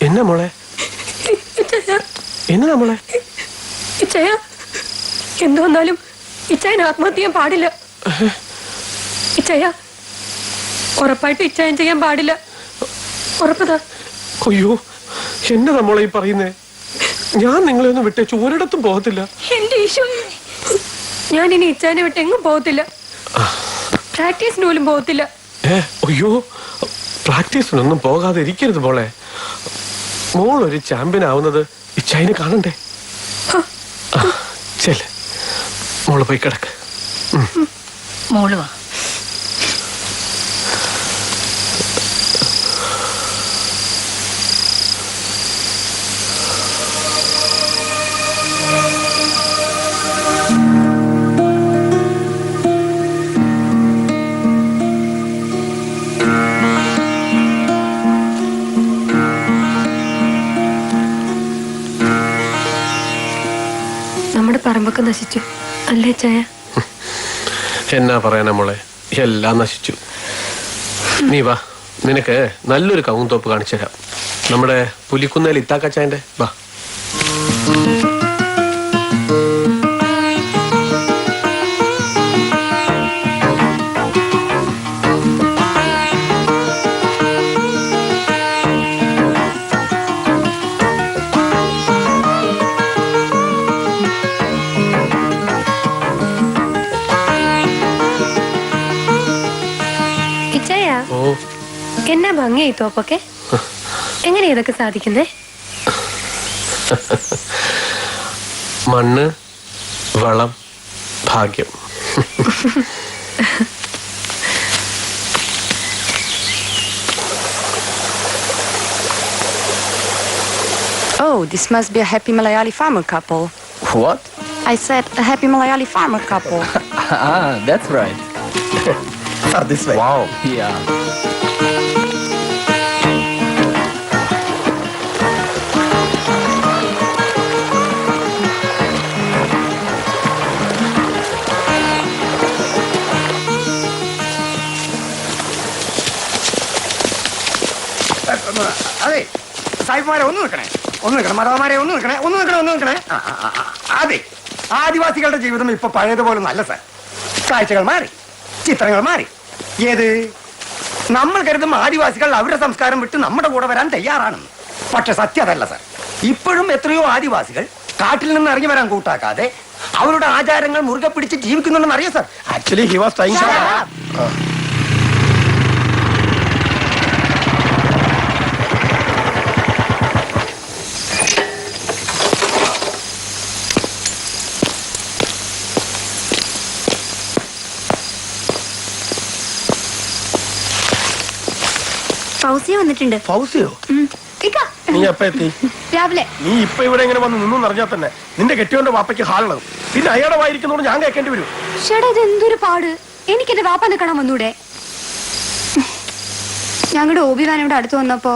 Speaker 2: എന്നാ മോളെ, എന്നാ മോളെ?
Speaker 8: ഇച്ചായ, എന്തു വന്നാലും ഇച്ചായൻ ആത്മഹത്യ ചെയ്യാൻ പാടില്ല. ഇച്ചായ, ഉറപ്പായിട്ട് ഇച്ചായൻ ചെയ്യാൻ പാടില്ല. ഉറപ്പതാ.
Speaker 2: അയ്യോ, എന്നതാ മോളെ ഈ പറയുന്നേ? ഞാൻ നിങ്ങളെ ഒന്നും വിട്ടേച്ചു ഒരിടത്തും പോകത്തില്ല.
Speaker 8: എന്റെ ഈശോ, ഞാൻ ഇനി ഇച്ചായനെ വിട്ട് എങ്ങും പോകത്തില്ല. പ്രാക്ടീസിന് പോലും പോകത്തില്ല.
Speaker 2: അയ്യോ, പ്രാക്ടീസിനൊന്നും പോകാതെ ഇരിക്കരുത് മോളെ. മോൾ ഒരു ചാമ്പ്യൻ ആവുന്നത് ഇച്ചായനെ കാണണ്ടേ? ചെല്, മോള് പോയി കിടക്ക്.
Speaker 5: മോള് വാ.
Speaker 8: നമ്മുടെ പറമ്പൊക്കെ നശിച്ചു അല്ലേ ചായ?
Speaker 2: എന്നാ പറയാനാ മോളെ, എല്ലാം നശിച്ചു. നീ വാ, നിനക്ക് നല്ലൊരു കവുന്തോപ്പ് കാണിച്ചു തരാം. നമ്മുടെ പുലിക്കുന്നേൽ ഇത്താക്കച്ചായന്റെ വാ.
Speaker 10: ഓ, എന്നാ ഭംഗിയായി തോപ്പൊക്കെ. എങ്ങനെയാ ഇതൊക്കെ സാധിക്കുന്നേ?
Speaker 2: മണ്ണ്, വളം, ഭാഗ്യം.
Speaker 10: Oh, this must be a happy Malayali farmer couple.
Speaker 4: What?
Speaker 10: I said a happy Malayali farmer couple.
Speaker 4: That's right.
Speaker 1: This way.
Speaker 4: Wow. Yeah.
Speaker 3: അതെ സാഹിബ്മാരെ ഒന്ന് നിൽക്കണേ, മറവന്മാരെ ഒന്ന് നിൽക്കണേ. അതെ, ആദിവാസികളുടെ ജീവിതം ഇപ്പൊ പഴയതുപോലെ നല്ല സാർ. കാഴ്ചകൾ മാറി, ചിത്രങ്ങൾ മാറി. ഏത് നമ്മൾ കരുതും ആദിവാസികൾ അവരുടെ സംസ്കാരം വിട്ട് നമ്മുടെ കൂടെ വരാൻ തയ്യാറാണെന്ന്. പക്ഷെ സത്യമല്ല സാർ. ഇപ്പോഴും എത്രയോ ആദിവാസികൾ കാട്ടിൽ നിന്ന് ഇറങ്ങി വരാൻ കൂട്ടാക്കാതെ അവരുടെ ആചാരങ്ങൾ മുറുകെ പിടിച്ച് ജീവിക്കുന്നുണ്ടെന്ന് അറിയാം sir.
Speaker 1: Actually he was trying.
Speaker 8: Fousiya വന്നിട്ടുണ്ട്.
Speaker 1: ഫൗസിയോ? നീ എപ്പ എത്തി?
Speaker 8: രാവിലെ.
Speaker 1: നീ ഇപ്പൊ ഇവിടെ എങ്ങനെ വന്ന് നിന്നു അറിഞ്ഞാൽ തന്നെ നിന്റെ കെട്ടിയോന്റെ വാപ്പയ്ക്ക് ഹാളുള്ളത്. പിന്നെ അയാളുടെ വായിരിക്കുന്നോട് ഞാൻ കേൾക്കേണ്ടി വരും.
Speaker 8: ചേട്ടാ, ഇത് എന്തൊരു പാട്. എനിക്ക് എന്റെ വാപ്പാനെ കാണാൻ വന്നൂടെ? ഞങ്ങളുടെ ഓബിവാനോട് അടുത്ത് വന്നപ്പോ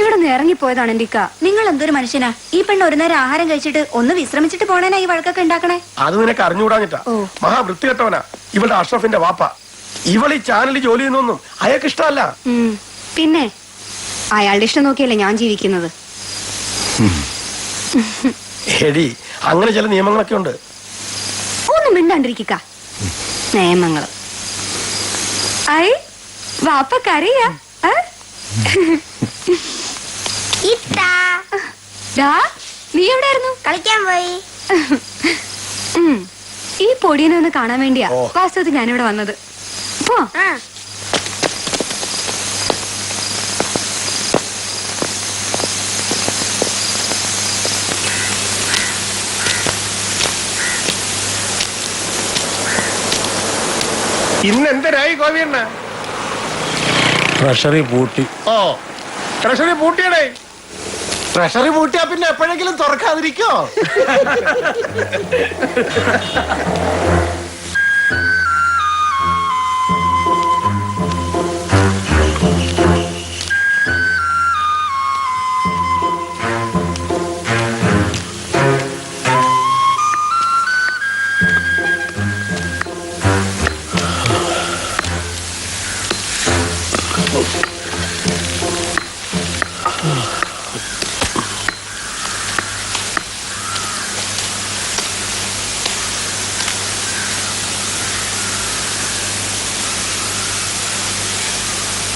Speaker 8: ഇവിടെ നിന്ന് ഇറങ്ങിപ്പോയതാണ് എന്റെ ഇക്ക.
Speaker 5: നിങ്ങൾ എന്തൊരു മനുഷ്യനാ. ഈ പെണ്ണ് ഒരു നേരം ആഹാരം കഴിച്ചിട്ട് ഒന്ന് വിശ്രമിച്ചിട്ട് പോണേനാ ഈ വഴക്കൊക്കെ ഉണ്ടാക്കണേ.
Speaker 1: അത് നിനക്ക് അറിഞ്ഞുകൂടാഞ്ഞിട്ടാ. മഹാവൃത്തികെട്ടവനാ ഇവളുടെ അഷ്റഫിന്റെ വാപ്പ. ഇവൾ ഈ ചാനലിൽ ജോലി ചെയ്യുന്നൊന്നും അയാൾക്ക് ഇഷ്ടമല്ല.
Speaker 8: പിന്നെ അയാളുടെ ഇഷ്ടം നോക്കിയല്ലേ ഞാൻ ജീവിക്കുന്നത്.
Speaker 1: എടി, അങ്ങനെ ചില നിയമങ്ങളൊക്കെ ഉണ്ട്.
Speaker 8: ഒന്നും മിണ്ടാണ്ടിരിക്ക. നിയമങ്ങള് ഐ വാപ്പക്കറിയാ. നീ എവിടെയായിരുന്നു?
Speaker 5: കളിക്കാൻ പോയി.
Speaker 8: ഈ പൊടിയനെ ഒന്ന് കാണാൻ വേണ്ടിയാ വാസ്തവത്തിൽ ഞാനിവിടെ വന്നത്. പോ.
Speaker 1: ഇന്ന് എന്തരായി ഗോപിയണ്ണ?
Speaker 2: ട്രഷറി പൂട്ടി.
Speaker 1: ഓ, ട്രഷറി പൂട്ടിയടേ. ട്രഷറി പൂട്ടിയാ പിന്നെ എപ്പോഴെങ്കിലും തുറക്കാതിരിക്കോ?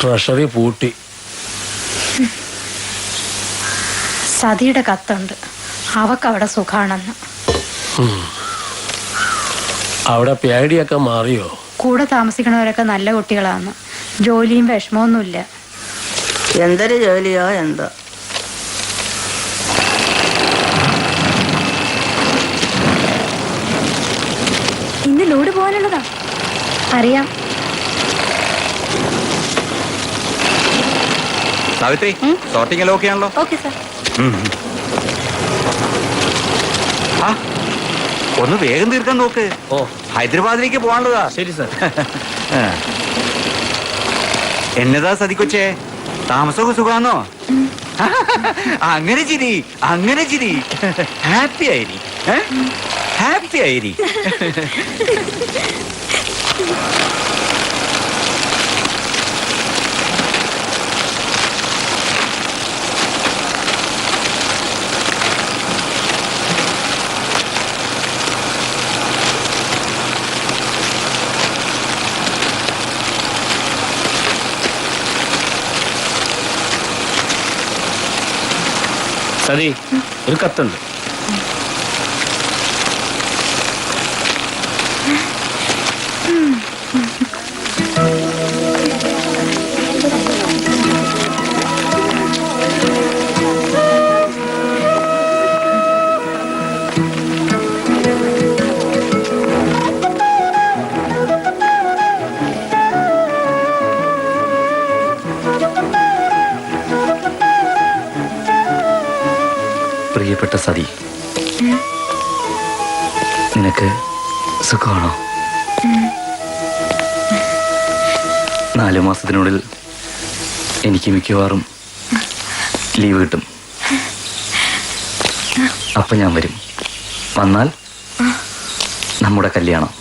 Speaker 2: ട്രഷറി പൂട്ടി.
Speaker 10: സതിയുടെ കത്തുണ്ട്, അവക്കവിടെ സുഖാണെന്ന്.
Speaker 2: അവിടെ പേടിയൊക്കെ മാറിയോ?
Speaker 10: കൂടെ താമസിക്കണവരൊക്കെ നല്ല കുട്ടികളാണ്. ജോലിയും വിഷമമൊന്നുമില്ല.
Speaker 7: എന്തൊരു ജോലിയോ എന്തോ.
Speaker 8: ഇന്ന് ലോഡ് പോകാനുള്ളതാ.
Speaker 10: അറിയാം.
Speaker 3: സാവിത്രി, സോർട്ടിംഗ് എല്ലാം ഓക്കെ ആണല്ലോ?
Speaker 8: Okay sir.
Speaker 3: ഒന്ന് വേഗം തീർക്കാൻ നോക്ക്.
Speaker 4: ഓ,
Speaker 3: ഹൈദരാബാദിലേക്ക് പോകാനുള്ളതാ.
Speaker 4: ശരി സാർ.
Speaker 3: എന്നതാ സതിക്കൊച്ചേ, താമസമൊക്കെ സുഖാന്നോ? അങ്ങനെ ചിരി ഹാപ്പി ആയിരി, ഹാപ്പി ആയിരി.
Speaker 9: സതി, ഒരു കത്തുണ്ട്.
Speaker 4: പ്രിയപ്പെട്ട സതി, നിനക്ക് സുഖമാണോ? 4 മാസത്തിനുള്ളിൽ എനിക്ക് മിക്കവാറും ലീവ് കിട്ടും. അപ്പൊ ഞാൻ വരും. വന്നാൽ നമ്മുടെ കല്യാണം.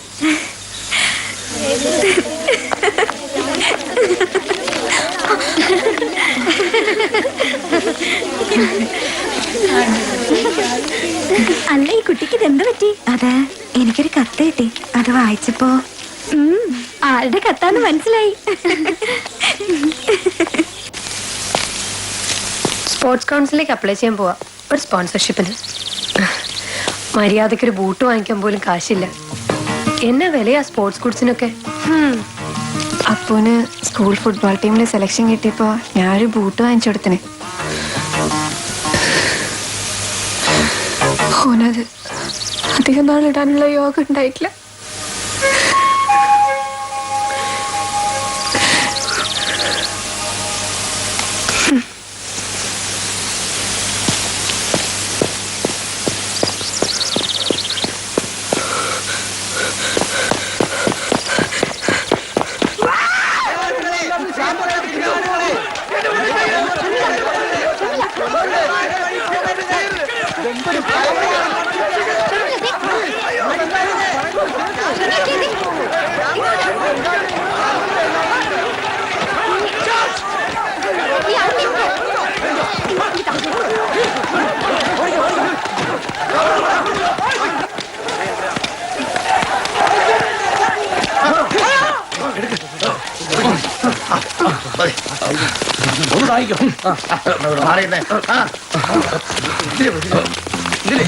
Speaker 5: അല്ല, ഈ കുട്ടിക്ക് ഇതെന്ത് പറ്റി? അത് എനിക്കൊരു കത്ത് കിട്ടി. അത് വായിച്ചപ്പോ ആരുടെ കത്താന്ന് മനസ്സിലായി.
Speaker 10: സ്പോർട്സ് കൗൺസിലേക്ക് അപ്ലൈ ചെയ്യാൻ പോവാ, ഒരു സ്പോൺസർഷിപ്പിന്. മര്യാദയ്ക്കൊരു ബൂട്ട് വാങ്ങിക്കാൻ പോലും കാശില്ല. എന്നാ വിലയാ സ്പോർട്സ് ഗുഡ്സിനൊക്കെ.
Speaker 8: അപ്പൂന് സ്കൂൾ ഫുട്ബോൾ ടീമിൽ സെലക്ഷൻ കിട്ടിയപ്പോ ഞാനൊരു ബൂട്ട് വാങ്ങിച്ചു കൊടുത്തിന്. ഓനത് അധികം നാളിടാനുള്ള യോഗം ഉണ്ടായിട്ടില്ല.
Speaker 3: ഒന്ന് താങ്ങിക്കോ. മാറിയിരുന്നേ. ഇതിലേ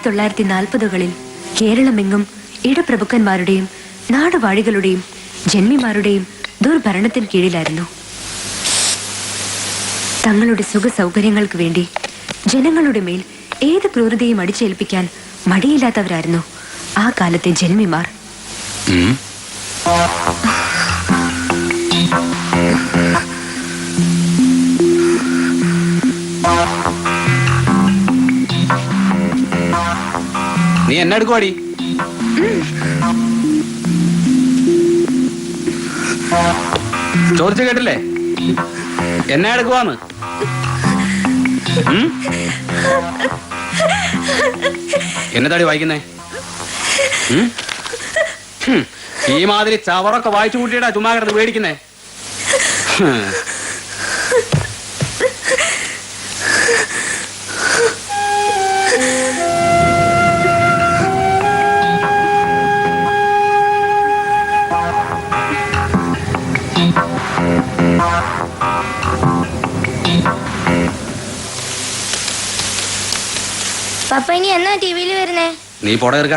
Speaker 5: 1940കളിൽ കേരളമെങ്ങും ഇടപ്രഭുക്കന്മാരുടെയും നാടുവാഴികളുടെയും ജന്മിമാരുടെയും ദുർഭരണത്തിന് കീഴിലായിരുന്നു. തങ്ങളുടെ സുഖ സൗകര്യങ്ങൾക്ക് വേണ്ടി ജനങ്ങളുടെ മേൽ ഏത് ക്രൂരതയും അടിച്ചേൽപ്പിക്കാൻ മടിയില്ലാത്തവരായിരുന്നു ആ കാലത്തെ ജന്മിമാർ.
Speaker 9: നീ എന്നെ എടുക്കുവാടി? ചോദിച്ചു കേട്ടില്ലേ? എന്നെ എടുക്കുവാന്ന്. എന്നതാടി വായിക്കുന്നേ? ഈ മാതിരി ചവറൊക്കെ വായിച്ചു കൂട്ടിയിട്ടാ ചുമ്മാ കിടന്ന് മേടിക്കുന്നേ.
Speaker 14: പപ്പ ഇനി എന്നാ ടിവിയിൽ വരുന്നേ?
Speaker 9: നീ പോടെ എടുക്ക.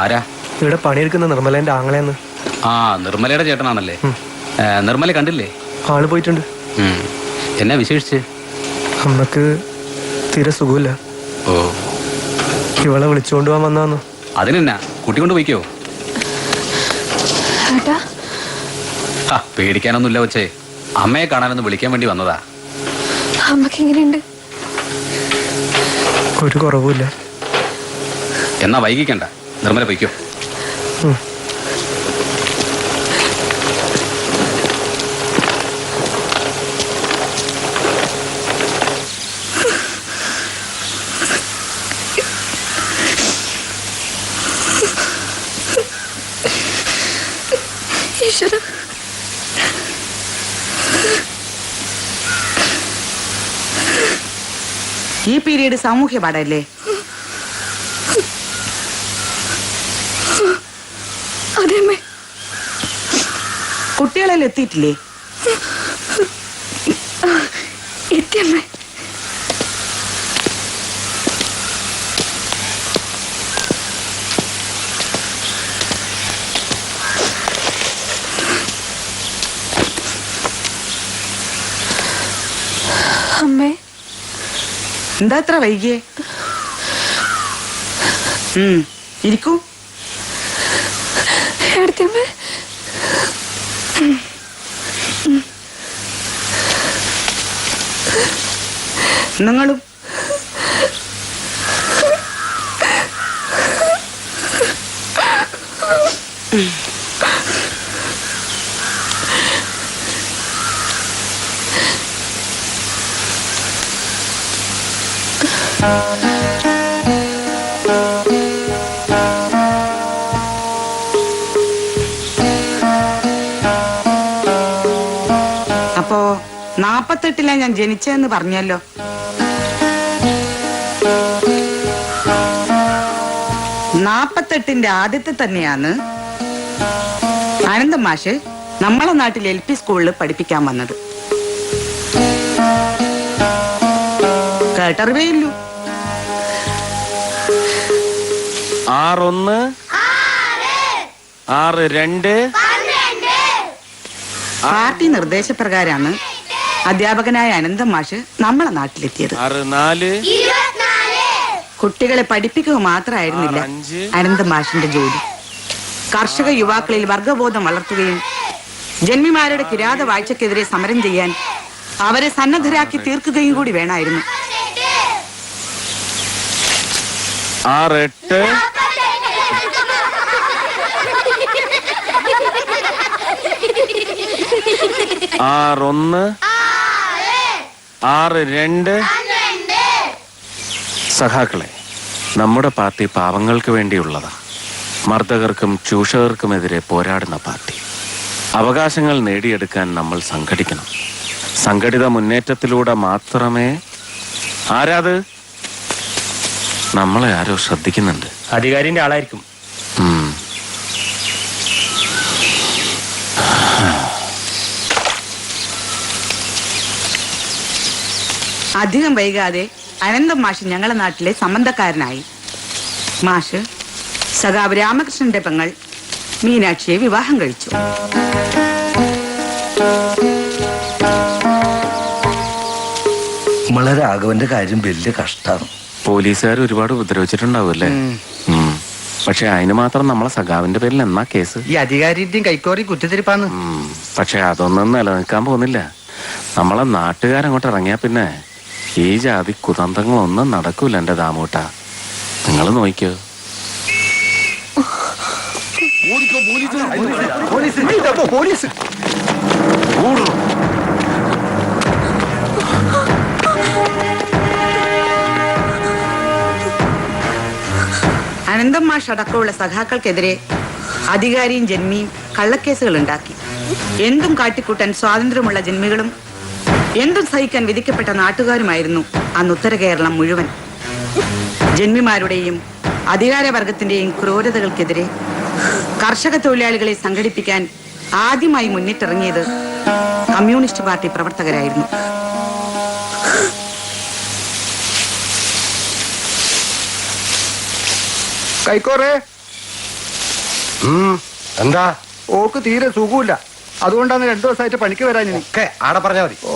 Speaker 9: ആരാ?
Speaker 1: ഇവിടെ പണിയെടുക്കുന്ന നിർമ്മലേന്റെ ആങ്ങളെന്ന്.
Speaker 9: ആ, നിർമ്മലയുടെ ചേട്ടനാണല്ലേ? നിർമ്മല കണ്ടില്ലേ?
Speaker 1: ആള് പോയിട്ടുണ്ട്.
Speaker 9: എന്നാ വിശേഷിച്ച്?
Speaker 1: അമ്മക്ക് തീരെ സുഖമില്ല.
Speaker 9: ഓ,
Speaker 1: ഇവളെ വിളിച്ചുകൊണ്ട് പോകാൻ വന്നാന്ന്.
Speaker 9: അതിനെന്നാ, കൂട്ടിക്കൊണ്ട് പോയിക്കോ. പേടിക്കാനൊന്നുമില്ല കൊച്ചേ, അമ്മയെ കാണാനൊന്ന് വിളിക്കാൻ വേണ്ടി വന്നതാ.
Speaker 10: അമ്മക്ക് എങ്ങനെയുണ്ട്?
Speaker 1: ഒരു കുറവുമില്ല.
Speaker 9: എന്നാ വൈകിക്കണ്ട, നിർമ്മല പോയിക്കോ.
Speaker 7: ഈ പീരീഡ് സാമൂഹ്യ പാഠല്ലേ?
Speaker 10: അതെമ്മേ.
Speaker 7: കുട്ടികളെല്ലാം എത്തിയിട്ടില്ലേ?
Speaker 10: എത്തിയമ്മേ. അമ്മേ,
Speaker 7: എന്താ എത്ര വൈകിയേ? ഇരിക്കൂ.
Speaker 10: അടുത്തമ്മേ.
Speaker 7: നിങ്ങളും അപ്പോ 48 ഞാൻ ജനിച്ചതെന്ന് പറഞ്ഞല്ലോ. ന്റെ ആദ്യത്തെ തന്നെയാണ് ആനന്ദം മാഷ് നമ്മളെ നാട്ടിൽ LP സ്കൂളിൽ പഠിപ്പിക്കാൻ വന്നത്. കേട്ടറിവേയില്ലു.
Speaker 6: 6-1 6-2
Speaker 7: പാർട്ടി നിർദ്ദേശപ്രകാരമാണ് അധ്യാപകനായ അനന്തം മാഷ് നമ്മളെ നാട്ടിലെത്തിയത്.
Speaker 6: 6-4
Speaker 7: കുട്ടികളെ പഠിപ്പിക്കുക മാത്രമായിരുന്നില്ല അനന്തം മാഷിന്റെ ജോലി. കർഷക യുവാക്കളിൽ വർഗബോധം വളർത്തുകയും ജന്മിമാരുടെ കിരാത വാഴ്ചക്കെതിരെ സമരം ചെയ്യാൻ അവരെ സന്നദ്ധരാക്കി തീർക്കുകയും കൂടി വേണമായിരുന്നു.
Speaker 6: 6-8 6-1 6-2 സഖാക്കളെ, നമ്മുടെ പാർട്ടി പാവങ്ങൾക്ക് വേണ്ടിയുള്ളതാ. മർദ്ദകർക്കും ചൂഷകർക്കുമെതിരെ പോരാടുന്ന പാർട്ടി. അവകാശങ്ങൾ നേടിയെടുക്കാൻ നമ്മൾ സംഘടിക്കണം. സംഘടിത മുന്നേറ്റത്തിലൂടെ മാത്രമേ... ആരാത്? നമ്മളെ ആരോ ശ്രദ്ധിക്കുന്നുണ്ട്.
Speaker 12: അധികാരിന്റെ ആളായിരിക്കും.
Speaker 7: അധികം വൈകാതെ അനന്തം മാഷ് ഞങ്ങളുടെ നാട്ടിലെ സംബന്ധക്കാരനായി. മാഷ് സഖാവ് രാമകൃഷ്ണന്റെ പെങ്ങൾ മീനാക്ഷിയെ വിവാഹം കഴിച്ചു.
Speaker 3: നമ്മളെ രാഘവന്റെ കാര്യം വലിയ കഷ്ടമാണ്.
Speaker 6: പോലീസുകാർ ഒരുപാട് ഉപദ്രവിച്ചിട്ടുണ്ടാവുമല്ലേ? പക്ഷെ അതിന് മാത്രം നമ്മളെ സഖാവിന്റെ പേരിൽ എന്നാ കേസ്?
Speaker 3: ഈ അധികാരിയുടെയും കൈക്കോറി കുത്തിത്തിരിപ്പാന്ന്.
Speaker 6: പക്ഷെ അതൊന്നും നിലനിൽക്കാൻ പോകുന്നില്ല. നമ്മളെ നാട്ടുകാരങ്ങോട്ട് ഇറങ്ങിയാ പിന്നെ ഈ ജാതി കുതന്ത്രങ്ങളൊന്നും നടക്കൂല. എന്റെ ദാമൂട്ട, നിങ്ങൾ നോക്കിയോ.
Speaker 7: അനന്തം മാഷ് അടക്കമുള്ള സഖാക്കൾക്കെതിരെ അധികാരിയും ജന്മിയും കള്ളക്കേസുകൾ ഉണ്ടാക്കി. എന്തും കാട്ടിക്കൂട്ടാൻ സ്വാതന്ത്ര്യമുള്ള ജന്മികളും എന്തും സഹിക്കാൻ വിധിക്കപ്പെട്ട നാട്ടുകാരുമായിരുന്നു അന്ന് ഉത്തര കേരളം മുഴുവൻ. ജന്മിമാരുടെയും അധികാരവർഗത്തിന്റെയും ക്രൂരതകൾക്കെതിരെ കർഷക തൊഴിലാളികളെ സംഘടിപ്പിക്കാൻ ആദ്യമായി മുന്നിട്ടിറങ്ങിയത് കമ്മ്യൂണിസ്റ്റ് പാർട്ടി പ്രവർത്തകരായിരുന്നു.
Speaker 3: കൈക്കോറേ, എന്താ?
Speaker 15: ഓക്ക് തീരെ സുഖമില്ല, അതുകൊണ്ടാണ് 2 ദിവസമായിട്ട് പണിക്ക് വരാൻ.
Speaker 3: ഒക്കെ ആടെ പറഞ്ഞാ മതി.
Speaker 15: ഓ,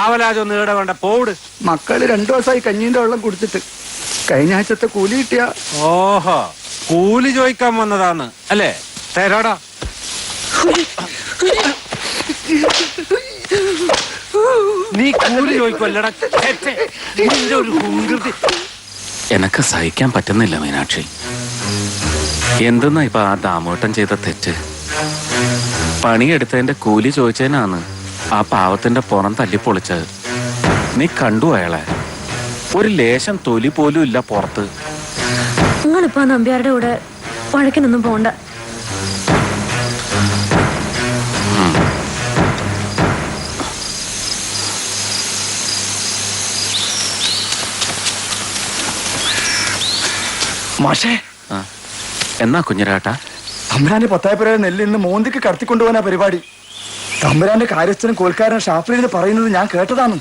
Speaker 12: ആവലാജൊന്നും ഈടെ വേണ്ട, പോട്.
Speaker 15: മക്കള് 2 ദിവസമായി കഞ്ഞീന്റെ വെള്ളം കുടിച്ചിട്ട്. കഴിഞ്ഞ ആഴ്ചത്തെ കൂലി കിട്ടിയ.
Speaker 12: ഓഹോ, കൂലി ചോദിക്കാൻ വന്നതാന്ന് അല്ലേ? തരാടാ. നീ കൂലി ചോദിക്കുമല്ലടാ. നിന്റെ ഒരു കുങ്കൃതി.
Speaker 6: എനക്ക് സഹിക്കാൻ പറ്റുന്നില്ല മീനാക്ഷി. എന്തെന്നാ ഇപ്പൊ ആ ദാമോട്ടൻ ചെയ്ത തെറ്റ്? പണിയെടുത്തതിന്റെ കൂലി ചോദിച്ചതിനാണ് ആ പാവത്തിന്റെ പുറം തല്ലിപ്പൊളിച്ചത്. നീ കണ്ടു അയാളെ? ഒരു ലേശം തൊലി പോലും ഇല്ല പുറത്ത്.
Speaker 5: നിങ്ങളിപ്പോ നമ്പ്യാരുടെ കൂടെ വഴക്കിനൊന്നും പോണ്ട.
Speaker 3: മാഷേ,
Speaker 6: എന്നാ കുഞ്ഞിരാട്ടാ?
Speaker 15: തമ്പുരാന്റെ 10 പേരെ നെല്ലിൽ നിന്ന് മോന്തിക്ക് കടത്തിക്കൊണ്ടുപോകാനാ പരിപാടി. തമ്പുരാന്റെ കാര്യസ്ഥനും കോൽക്കാരൻ ഷാഫിലിന്ന് പറയുന്നത് ഞാൻ കേട്ടതാണ്.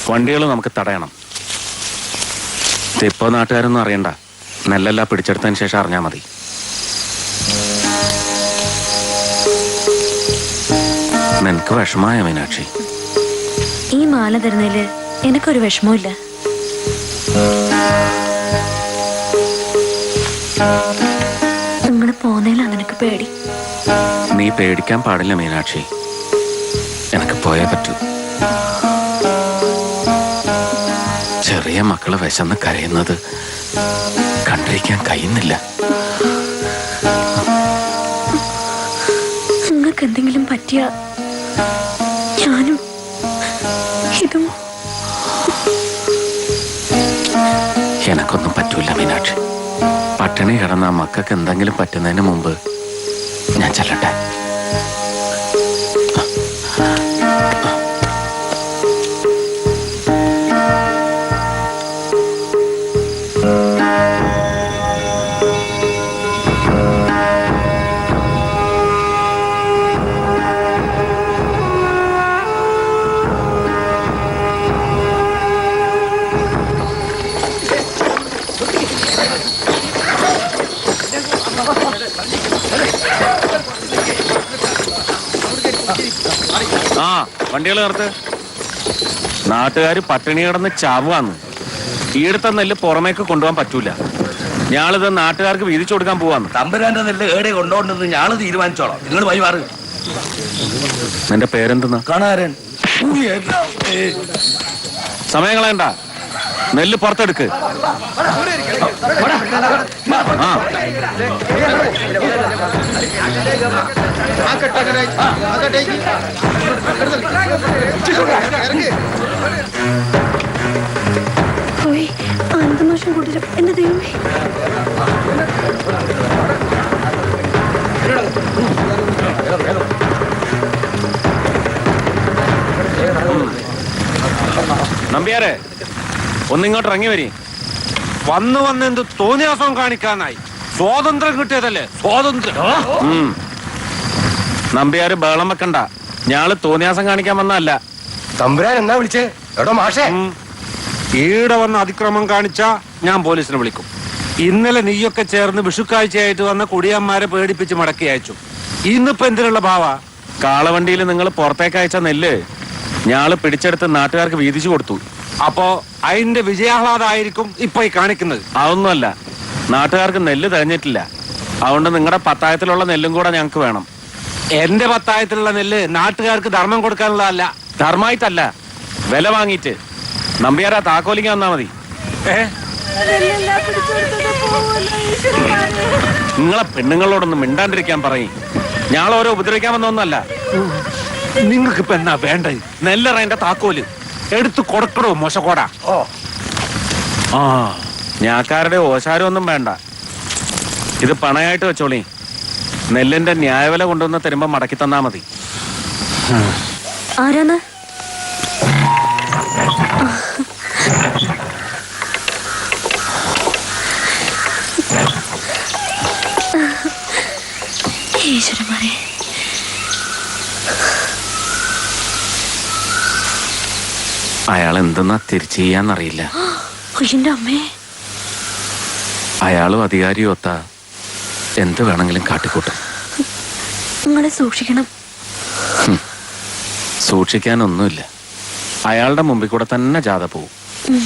Speaker 6: വണ്ടികൾ നമുക്ക് തടയണം. ഇപ്പൊ നാട്ടുകാരൊന്നും അറിയണ്ട, നെല്ലെല്ലാം പിടിച്ചെടുത്തതിന് ശേഷം അറിഞ്ഞാ മതി. നിനക്ക് വിഷമായ മീനാക്ഷി?
Speaker 5: ഈ മാല തരുന്നതില് എനിക്കൊരു വിഷമമില്ല. നിങ്ങൾ പോന്നതിലാണ് എനിക്ക് പേടി.
Speaker 6: നീ പേടിക്കാൻ പാടില്ല മീനാക്ഷി, എനിക്ക് പോയേ പറ്റൂ. ചെറിയ മക്കള് വിശന്ന് കരയുന്നത് കണ്ടിരിക്കാൻ കഴിയുന്നില്ല.
Speaker 5: നിങ്ങൾക്ക് എന്തെങ്കിലും പറ്റിയ ഞാനും ഇതും.
Speaker 6: എനക്കൊന്നും പറ്റൂല മീനാക്ഷി. പട്ടിണി കിടന്ന മക്കൾക്ക് എന്തെങ്കിലും പറ്റുന്നതിന് മുമ്പ് ഞാൻ ചെല്ലട്ടെ. ആ വണ്ടികൾ നിർത്ത്. നാട്ടുകാര് പട്ടിണി കിടന്ന് ചാവുവാന്ന്. ഈടുത്ത നെല്ല് പുറമേക്ക് കൊണ്ടുപോകാൻ പറ്റൂല. ഞാളിത് നാട്ടുകാർക്ക് വീതിച്ചു കൊടുക്കാൻ പോവാന്ന്.
Speaker 3: തമ്പുരാന്റെ നെല്ല് ഏടെ കൊണ്ടുപോകണ്ടെന്ന് ഞാള് തീരുമാനിച്ചോളാം. നിങ്ങൾ വഴിമാറ്.
Speaker 6: നിന്റെ പേരെന്തെന്നാ?
Speaker 3: കാണാരൻ.
Speaker 6: സമയം കളയണ്ട, നെല്ല് പുറത്തെടുക്ക്. ആ
Speaker 5: പോയി ആനന്ദമാഷം കൂട്ടരും. എന്റെ ദൈവമേ,
Speaker 6: നമ്പ്യാരെ, ഒന്നിങ്ങോട്ട് ഇറങ്ങി വരി.
Speaker 12: വന്ന് വന്ന് എന്ത് തോന്നിയാസം കാണിക്കാനായി? സ്വാതന്ത്ര്യം കിട്ടിയതല്ലേ സ്വാതന്ത്ര്യം.
Speaker 6: നമ്പ്യാര് ബഹളം വെക്കണ്ട, ഞാള് തോന്നിയാസം കാണിക്കാൻ വന്നല്ല.
Speaker 3: തമ്പുരാൻ എന്നാ വിളിച്ചേ? എടോ മാഷേ,
Speaker 12: ഈടെ വന്ന് അതിക്രമം കാണിച്ചാ ഞാൻ പോലീസിനെ വിളിക്കും. ഇന്നലെ നീയൊക്കെ ചേർന്ന് വിഷുക്കാഴ്ചയായിട്ട് വന്ന കുടിയന്മാരെ പേടിപ്പിച്ച് മടക്കി അയച്ചു. ഇന്നിപ്പോ എന്തിനുള്ള ഭാവ?
Speaker 6: കാളവണ്ടിയിൽ നിങ്ങൾ പുറത്തേക്ക് അയച്ച നെല്ല് ഞാള് പിടിച്ചെടുത്ത് നാട്ടുകാർക്ക് വീതിച്ചു കൊടുത്തു.
Speaker 12: അപ്പോ അതിന്റെ വിജയാഹ്ലാദമായിരിക്കും ഇപ്പൊ ഈ കാണിക്കുന്നത്.
Speaker 6: അതൊന്നുമല്ല, നാട്ടുകാർക്ക് നെല്ല് തികഞ്ഞിട്ടില്ല. അതുകൊണ്ട് നിങ്ങളുടെ പത്തായത്തിലുള്ള നെല്ലും കൂടെ ഞങ്ങൾക്ക് വേണം.
Speaker 12: എന്റെ പത്തായത്തിലുള്ള നെല്ല് നാട്ടുകാർക്ക് ധർമ്മം കൊടുക്കാനുള്ളതല്ല.
Speaker 6: ധർമ്മമായിട്ടല്ല, വില വാങ്ങിയിട്ട്. നമ്പ്യാരാ താക്കോലിക്ക് വന്നാ മതി. നിങ്ങളെ പെണ്ണുങ്ങളോടൊന്നും മിണ്ടാണ്ടിരിക്കാൻ പറയും. ഞാളോരോ ഉപദ്രവിക്കാൻ വന്നൊന്നല്ല.
Speaker 12: നിങ്ങൾക്ക് ഇപ്പൊ എന്നാ വേണ്ടത്?
Speaker 6: നെല്ലറേന്റെ താക്കോല്
Speaker 12: എടുത്തു കൊടുക്കണോ മോശക്കോടാ?
Speaker 6: ആ, ഞാക്കാരുടെ ഓശാരം ഒന്നും വേണ്ട. ഇത് പണയായിട്ട് വെച്ചോളി. നെല്ലിന്റെ ന്യായവില കൊണ്ടുവന്ന് തരുമ്പോ മടക്കി തന്നാ മതി.
Speaker 5: ആരാണ്? ഈശ്വരന്മാരെ,
Speaker 6: അയാൾ എന്തെന്നാ തിരിച്ചു ചെയ്യാന്നറിയില്ല.
Speaker 5: എന്റെ അമ്മേ,
Speaker 6: അയാളും അധികാരിയും ഒത്ത എന്ത് വേണമെങ്കിലും കാട്ടിക്കൂട്ടും.
Speaker 5: നിങ്ങളെ സൂക്ഷിക്കണം.
Speaker 6: സൂക്ഷിക്കാനൊന്നുമില്ല. അയാളുടെ മുമ്പിൽ കൂടെ തന്നെ ജാഥ പോവും.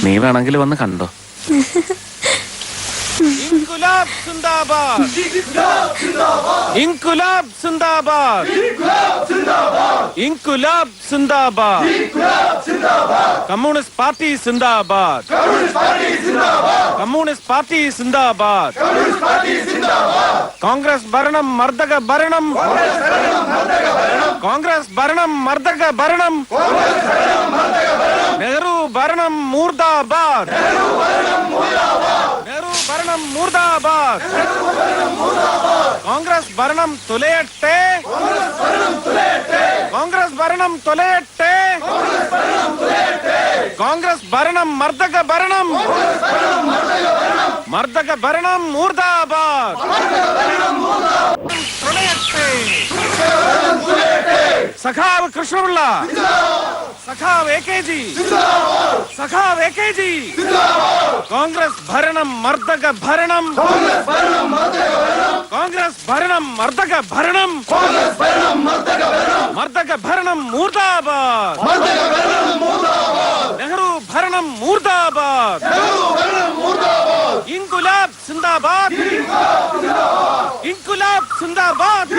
Speaker 6: നീ വേണമെങ്കിൽ വന്ന് കണ്ടോ.
Speaker 12: ഇൻകുലാബ് സിന്ദാബാദ്, ഇൻകുലാബ് സിന്ദാബാദ്, ഇൻകുലാബ് സിന്ദാബാദ്, കമ്മ്യൂണിസ്റ്റ് പാർട്ടി സിന്ദാബാദ്, കമ്മ്യൂണിസ്റ്റ് പാർട്ടി സിന്ദാബാദ്, കോൺഗ്രസ് ഭരണം മർദ്ദക ഭരണം, കോൺഗ്രസ് ഭരണം മർദ്ദക ഭരണം, നെഹ്റു ഭരണം മൂർദാബാദ്, നെഹ്റു ഭരണം മൂർദാബാദ്, കോൺഗ്രസ് ഭരണം തുലയട്ടെ, കോൺഗ്രസ് ഭരണം തുലയട്ടെ, കോൺഗ്രസ് ഭരണം മർദ്ദക ഭരണം, മർദ്ദക ഭരണം മൂർദാബാദ്, സഖാവ് കൃഷ്ണപിള്ള, സഖാവ് AKG, സഖാവ് AKG, കോൺഗ്രസ് ഭരണം മർദ്ദക ഭരണം, കോൺഗ്രസ് ഭരണം മർദ്ദക ഭരണം, മർദ്ദക ഭരണം മൂർദാബാദ്, നെഹ്റു ഭരണം മൂർദാബാദ്, ഇൻകുലാബ് സിന്ദാബാദ്, ഇൻകുലാബ് സിന്ദാബാദ്,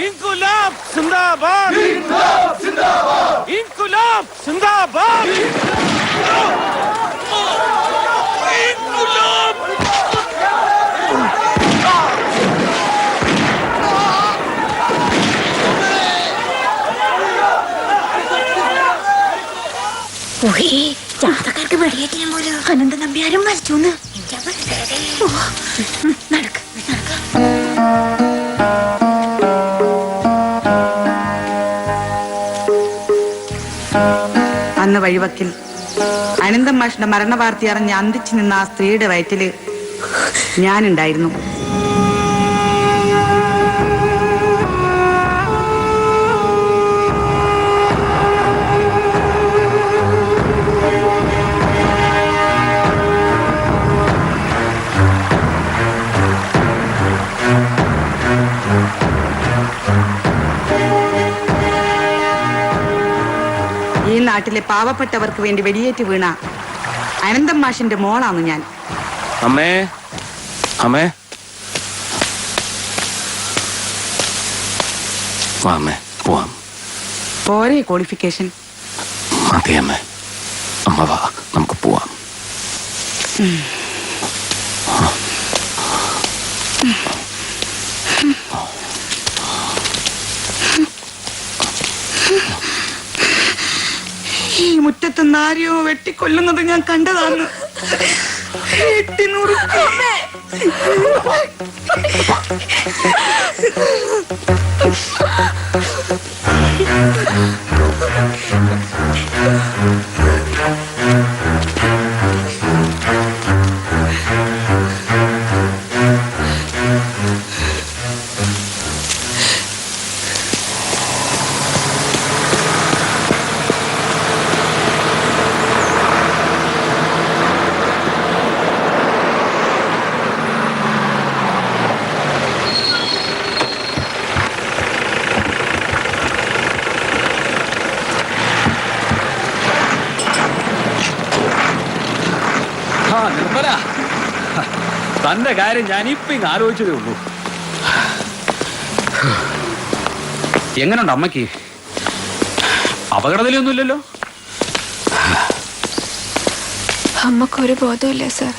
Speaker 12: ഇൻകുലാബ് സിന്ദാബാദ്, ഇൻകുലാബ് സിന്ദാബാദ്, ഇൻകുലാബ്.
Speaker 5: ജാഥക്കാർക്ക് വെടിയേറ്റിനും പോലും അനന്ത നമ്പ്യാരും മരിച്ചു. നടക്ക്
Speaker 7: അന്ന് വഴിവക്കിൽ അനന്തം മാഷിന്റെ മരണവാർത്ത അറിഞ്ഞ് അന്തിച്ചു നിന്ന ആ സ്ത്രീയുടെ വയറ്റില് ഞാനുണ്ടായിരുന്നു. ഈ നാട്ടിലെ പാവപ്പെട്ടവർക്ക് വേണ്ടി വെടിയേറ്റ് വീണ അനന്തം മാഷിന്റെ മോളാണ് ഞാൻ.
Speaker 6: അമ്മേ, അമ്മേ, വാ അമ്മേ, പോവാം.
Speaker 7: പോരെ ക്വാളിഫിക്കേഷൻ?
Speaker 6: മതി അമ്മേ, അമ്മ വാ, നമുക്ക് പോവാം.
Speaker 7: ഈ മുറ്റത്ത് നാരിയോ വെട്ടിക്കൊല്ലുന്നത് ഞാൻ കണ്ടതാണ്. 800
Speaker 9: നിർമ്മല, തന്റെ കാര്യം ഞാൻ ഇപ്പൊ ഇങ്ങ് ആലോചിച്ചതേ ഉള്ളൂ. എങ്ങനെയുണ്ട് അമ്മയ്ക്ക്? അപകടത്തിലൊന്നുമില്ലല്ലോ?
Speaker 10: അമ്മക്കൊരു ബോധമില്ല സാർ.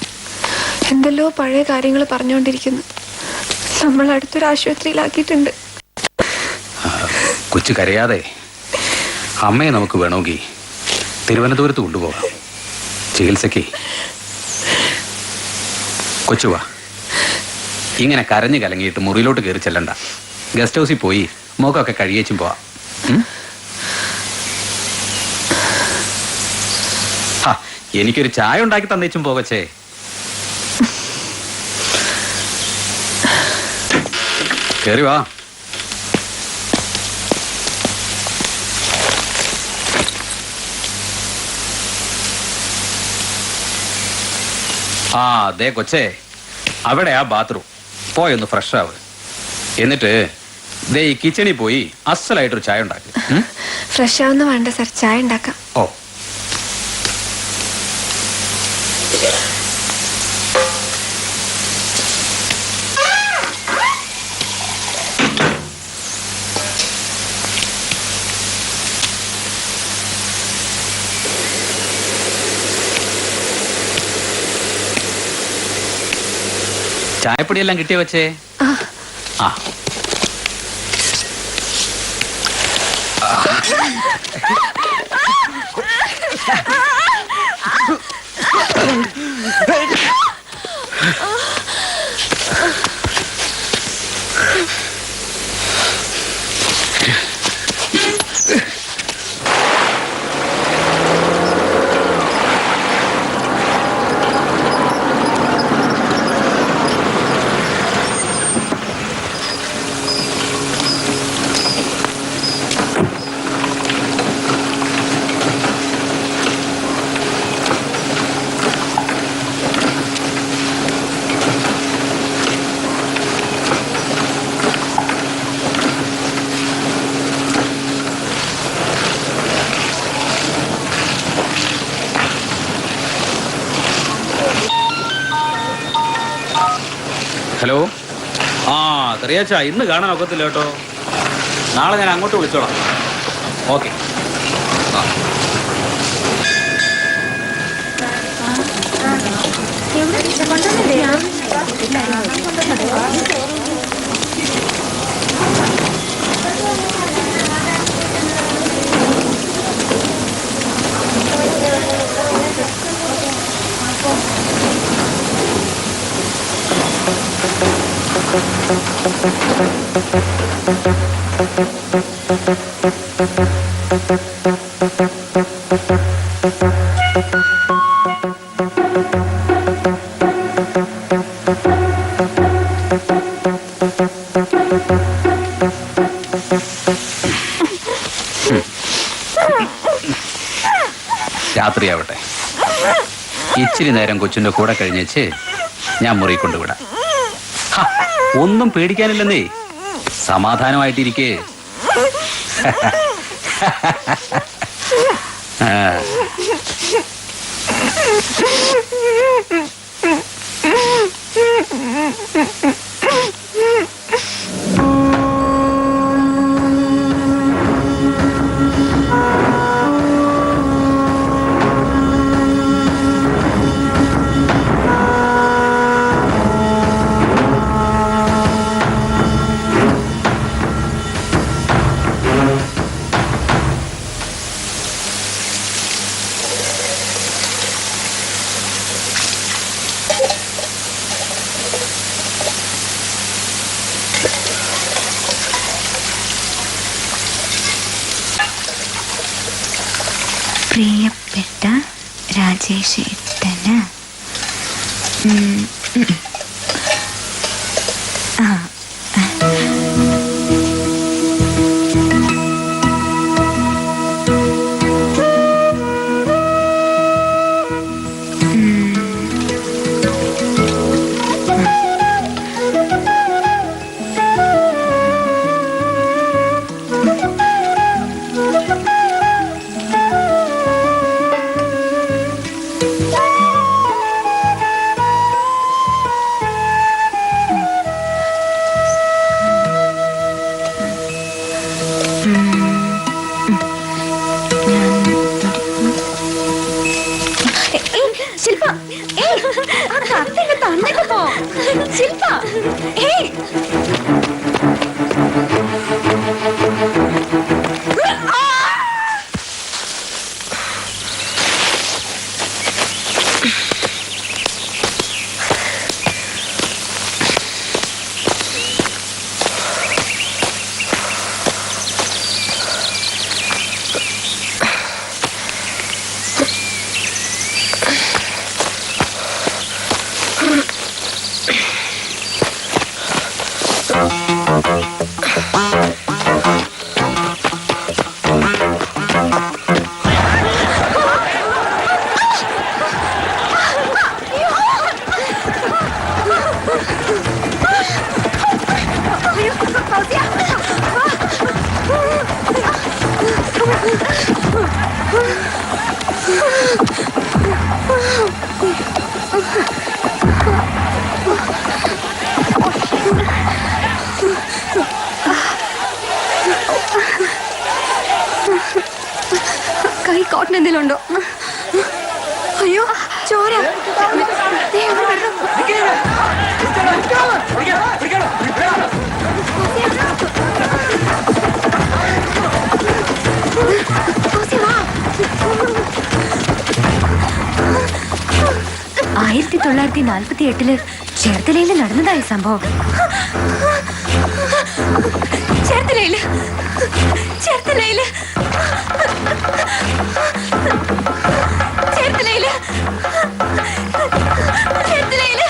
Speaker 10: എന്തെല്ലോ പഴയ കാര്യങ്ങൾ പറഞ്ഞുകൊണ്ടിരിക്കുന്നു. നമ്മൾ അടുത്തൊരു ആശുപത്രിയിലാക്കിയിട്ടുണ്ട്.
Speaker 9: കൊച്ചു കരയാതെ. അമ്മയെ നമുക്ക് വേണമെങ്കിൽ തിരുവനന്തപുരത്ത് കൊണ്ടുപോകാം ചികിത്സയ്ക്ക്. കൊച്ചുവാ, ഇങ്ങനെ കരഞ്ഞു കലങ്ങിയിട്ട് മുറിയിലോട്ട് കയറി ചെല്ലണ്ട. ഗസ്റ്റ് ഹൗസിൽ പോയി മുഖമൊക്കെ കഴിയേച്ചും പോവാം. എനിക്കൊരു ചായ ഉണ്ടാക്കി തന്നേച്ചും പോകച്ചേ. കേറി വാ. ആ ദേ കൊച്ചേ, അവിടെ ആ ബാത്റൂം പോയൊന്ന് ഫ്രഷ് ആവ്. എന്നിട്ട് ദേ ഈ കിച്ചണിൽ പോയി അസലായിട്ടൊരു ചായ ഉണ്ടാക്കി.
Speaker 10: ഫ്രഷ് ആവുന്ന വേണ്ട സർ, ചായ ഉണ്ടാക്കാം.
Speaker 9: ഓ ചായപ്പൊടിയെല്ലാം കിട്ടിയ വെച്ചേ. ആ ഹലോ. ആ ചെറിയാച്ചാ, ഇന്ന് കാണാൻ ഒക്കത്തില്ല കേട്ടോ. നാളെ ഞാൻ അങ്ങോട്ട് വിളിച്ചോളാം. ഓക്കെ. രാത്രിയാവട്ടെ, ഇച്ചിരി നേരം കൊച്ചിന്റെ കൂടെ കഴിഞ്ഞേച്ച് ഞാൻ മുറി കൊണ്ടുവിടാം. ഒന്നും പേടിക്കാനില്ലെന്നേ, സമാധാനമായിട്ടിരിക്കേ.
Speaker 5: പ്രിയപ്പെട്ട രാജേഷേട്ടന്
Speaker 8: എന്തെങ്കിലും ഉണ്ടോ? അയ്യോ ചോര. ദേ, ഇവിടെ കിടന്നു. ഓസി, വാ.
Speaker 5: 1948 ചേർത്തലയിൽ നടന്നതായി സംഭവം. ചേർത്തലയില് ചേർത്തലയില് ചേർത്തലയില് ചേർത്തലയില്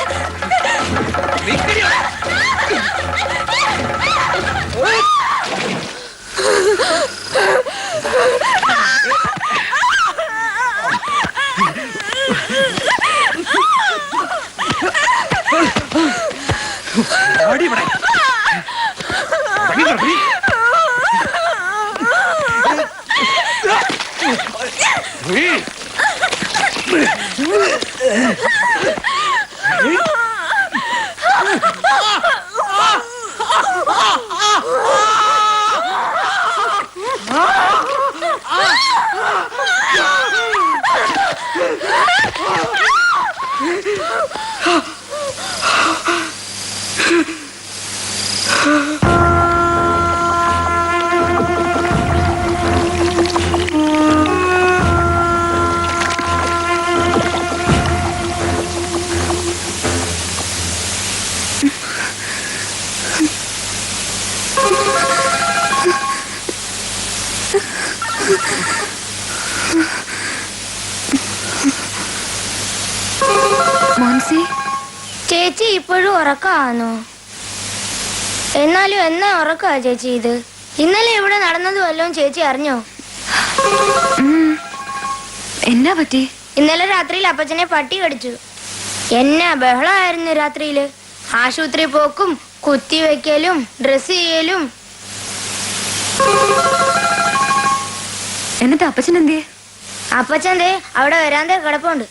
Speaker 14: ചേച്ചി ഇപ്പോഴും ഉറക്കാണോ? എന്നാലും എന്നാ ഉറക്കാ ചേച്ചി ഇത്? ഇന്നലെ ഇവിടെ നടന്നത് വല്ലതും ചേച്ചി അറിഞ്ഞോ?
Speaker 5: എന്നാ പറ്റി?
Speaker 14: ഇന്നലെ രാത്രിയിൽ അപ്പച്ചനെ പട്ടി കടിച്ചു. എന്നാ ബഹളമായിരുന്നു രാത്രിയില്. ആശുപത്രി പോക്കും കുത്തിവെക്കലും ഡ്രസ് ചെയ്യലും.
Speaker 5: എന്നിട്ട് അപ്പച്ചൻ എന്തേ?
Speaker 14: അപ്പച്ചൻ ദേ അവിടെ വരാന്തേ കിടപ്പുണ്ട്.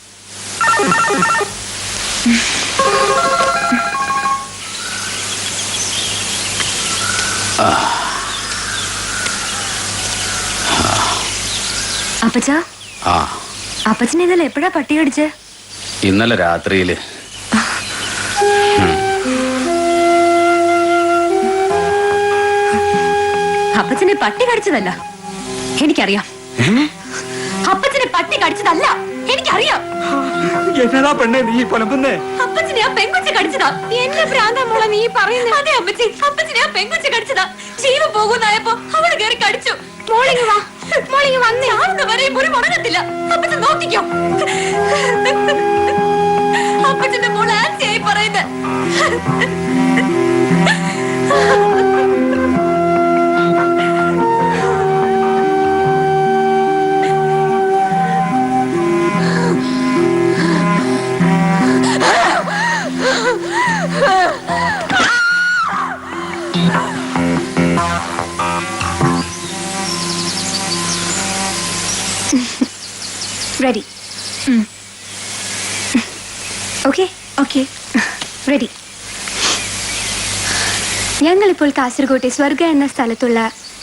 Speaker 5: അപ്പച്ച, അപ്പച്ചനെ ഇന്നലെ എപ്പോഴാ പട്ടി കടിച്ചേ?
Speaker 9: ഇന്നലെ രാത്രിയില്.
Speaker 5: അപ്പച്ചനെ പട്ടി കടിച്ചതല്ല, എനിക്കറിയാം. അപ്പച്ചനെ പട്ടി കടിച്ചതല്ല, എനിക്കറിയാം.
Speaker 15: എന്നതാ പെണ്ണെ നീ പൊലമ്പുന്നേ?
Speaker 5: അപ്പച്ചനെ ആ പെങ്കൊച്ച് കടിച്ചതാ. എന്നെ ഭ്രാന്തമുള്ള നീ പറയുന്നത്? അതെ അമ്മച്ചി, അപ്പച്ചനെ ആ പെങ്കൊച്ച് കടിച്ചതാ. ജീവൻ പോകുന്നായപ്പോ അവള് കയറി കടിച്ചു. മോളിങ് വാ, മോളിങ് വന്നേ. ആവുന്ന വരെയും ഒരു മുടങ്ങത്തില്ല. അപ്പച്ചൻ നോക്കിക്കോ. അപ്പച്ചന്റെ മോൾ ആൻസിയായി പറയുന്നത്. Ready. Okay? Okay. Ready. ഞങ്ങളിപ്പോൾ കാസർഗോട്ടെ സ്വർഗ എന്ന സ്ഥലത്തുള്ള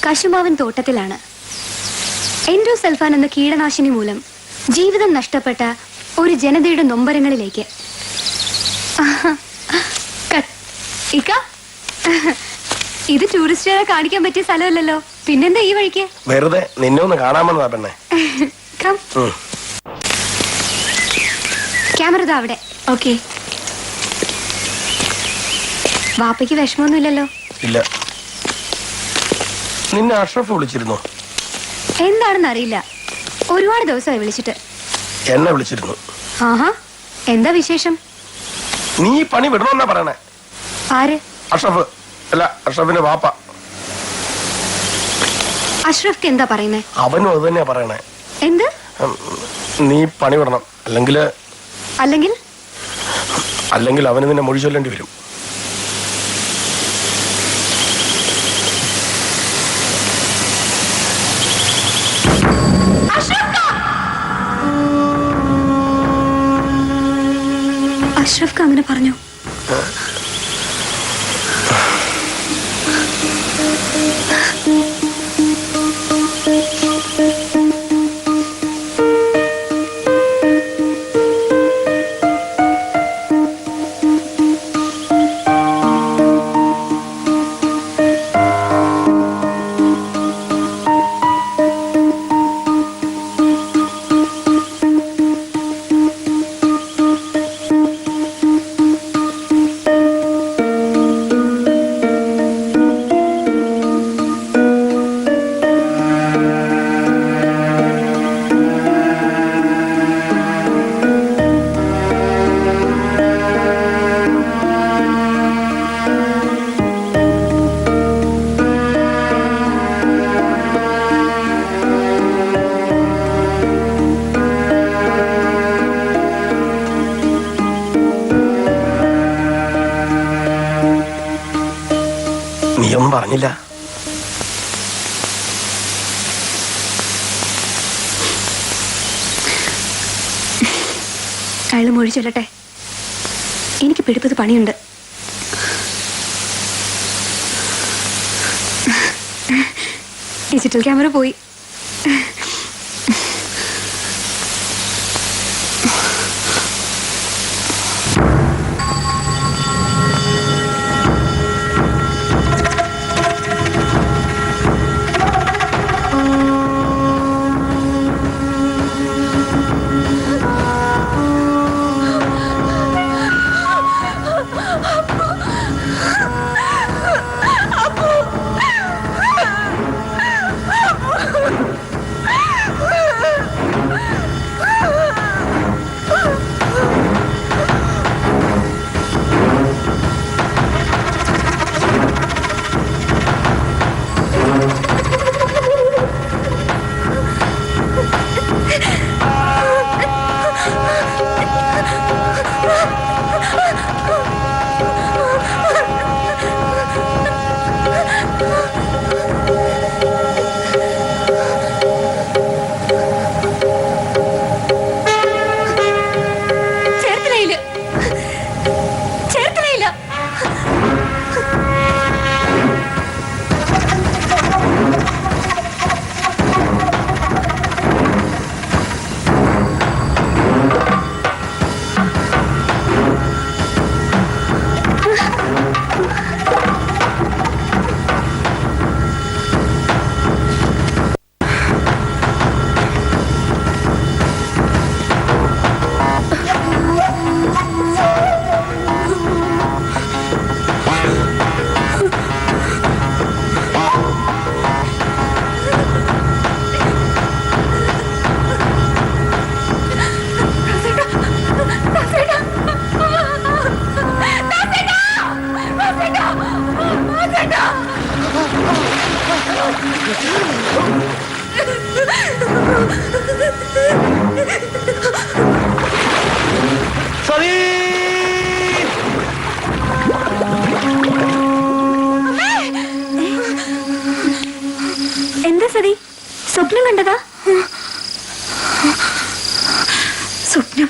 Speaker 5: കശുമാവൻ തോട്ടത്തിലാണ്. എൻഡോസൾഫാൻ എന്ന കീടനാശിനി മൂലം ജീവിതം നഷ്ടപ്പെട്ട ഒരു ജനതയുടെ നൊമ്പരങ്ങളിലേക്ക്. ഇക്ക, ഇത് ടൂറിസ്റ്റുകാരെ കാണിക്കാൻ പറ്റിയ സ്ഥലമല്ലല്ലോ. പിന്നെന്താ ഈ വഴിക്ക്?
Speaker 1: വെറുതെ നിന്നെ ഒന്ന് കാണാമെന്നതാ പെണ്ണെ.
Speaker 8: ക്യാമറ അവിടെ. ഓക്കെ. വാപ്പയ്ക്ക് വിഷമമൊന്നുമില്ലല്ലോ?
Speaker 1: ഇല്ല. നിന്നെ അഷ്റഫ് വിളിച്ചിരുന്നു?
Speaker 8: എന്താണെന്ന് അറിയില്ല, ഒരുപാട് ദിവസമായി വിളിച്ചിട്ട്.
Speaker 1: എന്നെ വിളിച്ചിരുന്നു.
Speaker 8: ആഹാ, എന്താ വിശേഷം?
Speaker 1: നീ പണി വിടണമെന്നാ പറയണേ.
Speaker 8: ആര്?
Speaker 1: അഷ്റഫ്. അല്ല, അഷ്റഫിന്റെ വാപ്പ.
Speaker 8: അഷ്റഫ്ക്ക് എന്താ പറയുന്നേ?
Speaker 1: അവനും അത് തന്നെയാ പറയണേ.
Speaker 8: എന്ത്?
Speaker 1: നീ പണി വിടണം, അല്ലെങ്കിൽ
Speaker 8: അല്ലെങ്കിൽ
Speaker 1: അവന് നിന്നെ മൊഴി ചൊല്ലേണ്ടി വരും.
Speaker 8: അഷ്റഫ് അങ്ങനെ പറഞ്ഞു?
Speaker 1: ഒന്നും പറഞ്ഞില്ല.
Speaker 8: അയാൾ മൊഴി ചൊല്ലട്ടെ. എനിക്ക് പിടിപ്പത് പണിയുണ്ട്. ഡിജിറ്റൽ ക്യാമറ പോയി. എന്താ സതി, സ്വപ്നം കണ്ടതാ? സ്വപ്നം,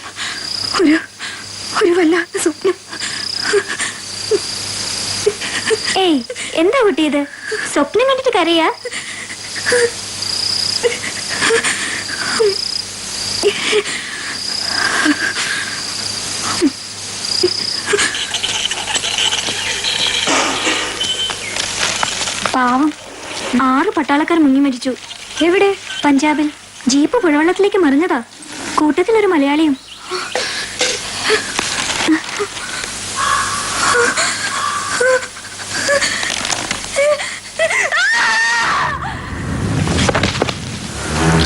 Speaker 8: ഒരു വല്ലാത്ത സ്വപ്നം.
Speaker 5: ഏയ്, എന്താ കുട്ടിയത്? സ്വപ്നം കണ്ടിട്ട് കരയാ? പാവം, 6 പട്ടാളക്കാർ മുങ്ങി മരിച്ചു. എവിടെ? പഞ്ചാബിൽ. ജീപ്പ് പുഴവെള്ളത്തിലേക്ക് മറിഞ്ഞതാ. കൂട്ടത്തിലൊരു മലയാളിയും.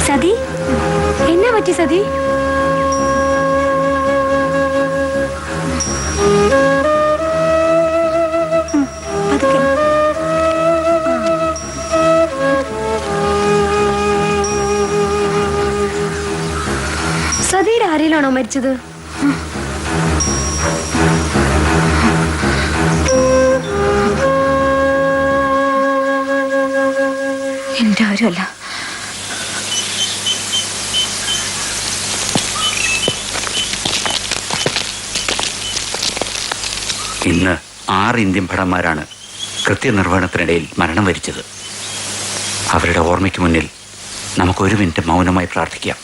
Speaker 5: സതി, എന്നാ പറ്റി സതി? സതിയുടെ ആരെയിലാണോ മരിച്ചത്? എന്റെ ആരുമല്ല.
Speaker 16: ഇന്ന് 6 ഇന്ത്യൻ ഭടന്മാരാണ് കൃത്യനിർവഹണത്തിനിടയിൽ മരണം വരിച്ചത്. അവരുടെ ഓർമ്മയ്ക്ക് മുന്നിൽ നമുക്ക് 1 മിനിറ്റ് മൗനമായി പ്രാർത്ഥിക്കാം.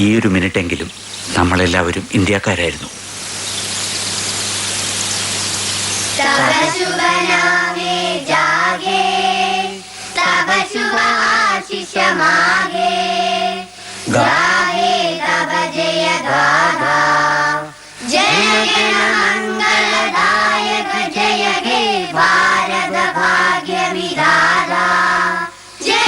Speaker 16: ഈ 1 മിനിറ്റെങ്കിലും നമ്മളെല്ലാവരും ഇന്ത്യക്കാരായിരുന്നു.
Speaker 14: जय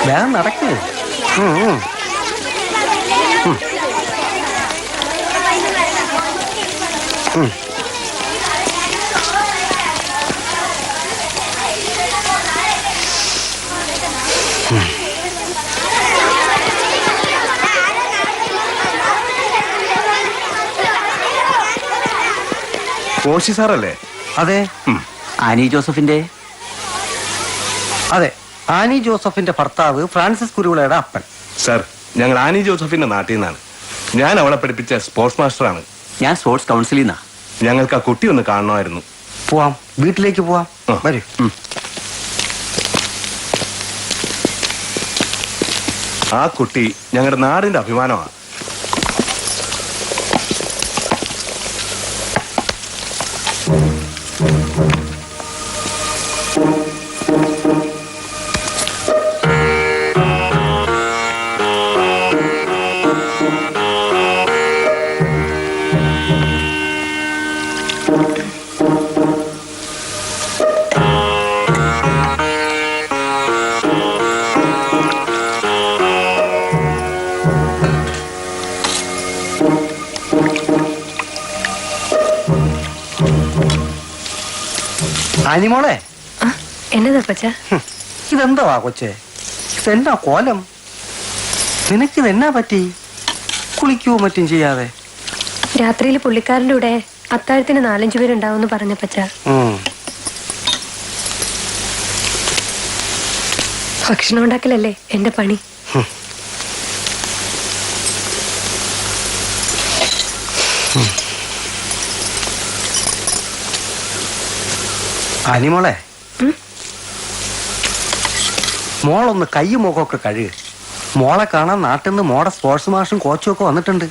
Speaker 1: ഞാൻ നടക്കേ
Speaker 13: കോശി സാറല്ലേ?
Speaker 1: അതെ.
Speaker 16: ആനി ജോസഫിന്റെ
Speaker 1: അതെ, ആനി ജോസഫിന്റെ ഭർത്താവ് ഫ്രാൻസിസ് കുരുവിളയുടെ അപ്പൻ.
Speaker 13: സാർ, ഞങ്ങൾ ആനി ജോസഫിന്റെ നാട്ടിൽ നിന്നാണ്. ഞാൻ അവളെ പഠിപ്പിച്ച സ്പോർട്സ് മാസ്റ്ററാണ്.
Speaker 16: ഞാൻ സ്പോർട്സ് കൗൺസിലിൽ നിന്നാ.
Speaker 13: ഞങ്ങൾക്ക് ആ കുട്ടി ഒന്ന് കാണണമായിരുന്നു.
Speaker 1: പോവാം, വീട്ടിലേക്ക് പോവാം. വരൂ.
Speaker 13: ആ കുട്ടി ഞങ്ങളുടെ നാടിന്റെ അഭിമാനമാണ്.
Speaker 1: ആനിമോളെ,
Speaker 8: എന്നതാ പച്ച?
Speaker 1: ഇതെന്താ കൊച്ചേ? ഇതെന്നാ കോലം? നിനക്കിതെന്നാ പറ്റി? കുളിക്കുകയോ മറ്റും ചെയ്യാതെ?
Speaker 8: രാത്രിയിൽ പുള്ളിക്കാരൻ്റെ കൂടെ അത്താഴത്തിന് 4-5 പേരുണ്ടാവും പറഞ്ഞ പച്ച. ഭക്ഷണം ഉണ്ടാക്കലല്ലേ എന്റെ പണി.
Speaker 1: ആനിമോളെ, മോളൊന്ന് കയ്യും മുഖമൊക്കെ കഴുകു. മോളെ കാണാൻ നാട്ടിൽ നിന്ന് മോടെ സ്പോർട്സ് മാഷും കോച്ചും ഒക്കെ വന്നിട്ടുണ്ട്.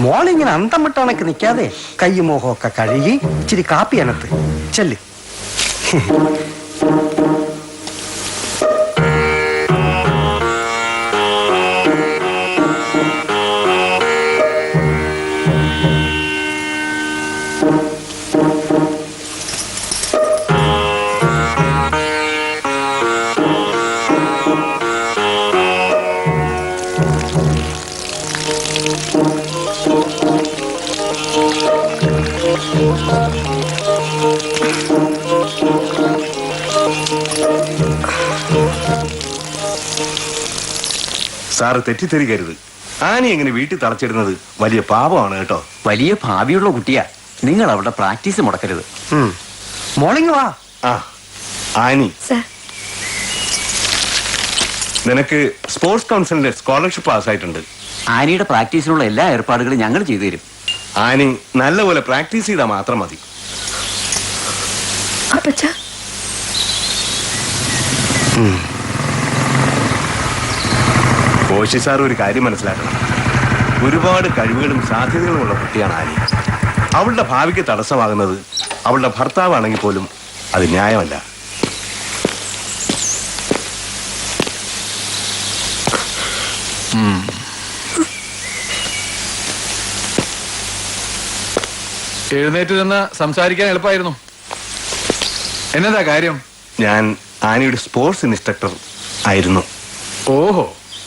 Speaker 1: മോളിങ്ങനെ അന്തം വിട്ടണക്ക് നിൽക്കാതെ കയ്യും മുഖമൊക്കെ കഴുകി ഇച്ചിരി കാപ്പി അനത്ത് ചെല്ല്.
Speaker 13: സാറ് തെറ്റിദ്ധരിക്കരുത്. ആനി എങ്ങനെ വീട്ടിൽ തളച്ചിടുന്നത് വലിയ പാപമാണ് കേട്ടോ.
Speaker 16: വലിയ ഭാവിയുള്ള കുട്ടിയാ. നിങ്ങൾ അവിടെ പ്രാക്ടീസ് മുടക്കരുത്.
Speaker 1: മോർണിംഗ് വാ.
Speaker 13: ആ ആനി, നിനക്ക് സ്പോർട്സ് കൗൺസിലിന്റെ സ്കോളർഷിപ്പ് പാസ്സായിട്ടുണ്ട്.
Speaker 16: ആനിയുടെ പ്രാക്ടീസിനുള്ള എല്ലാ ഏർപ്പാടുകളും ഞങ്ങൾ ചെയ്തു തരും.
Speaker 13: ആനി നല്ലപോലെ പ്രാക്ടീസ് ചെയ്താൽ മാത്രം മതി. കോശി സാർ ഒരു കാര്യം മനസ്സിലാക്കണം. ഒരുപാട് കഴിവുകളും സാധ്യതകളും ഉള്ള കുട്ടിയാണ് ആനി. അവളുടെ ഭാവിക്ക് തടസ്സമാകുന്നത് അവളുടെ ഭർത്താവാണെങ്കിൽ പോലും അത് ന്യായമല്ല.
Speaker 17: എഴുന്നേറ്റ് നിന്ന് സംസാരിക്കാൻ എളുപ്പമായിരുന്നു. എന്നതാ കാര്യം?
Speaker 13: ഞാൻ ആനിയുടെ സ്പോർട്സ് ഇൻസ്ട്രക്ടർ ആയിരുന്നു.
Speaker 17: ഓഹോ,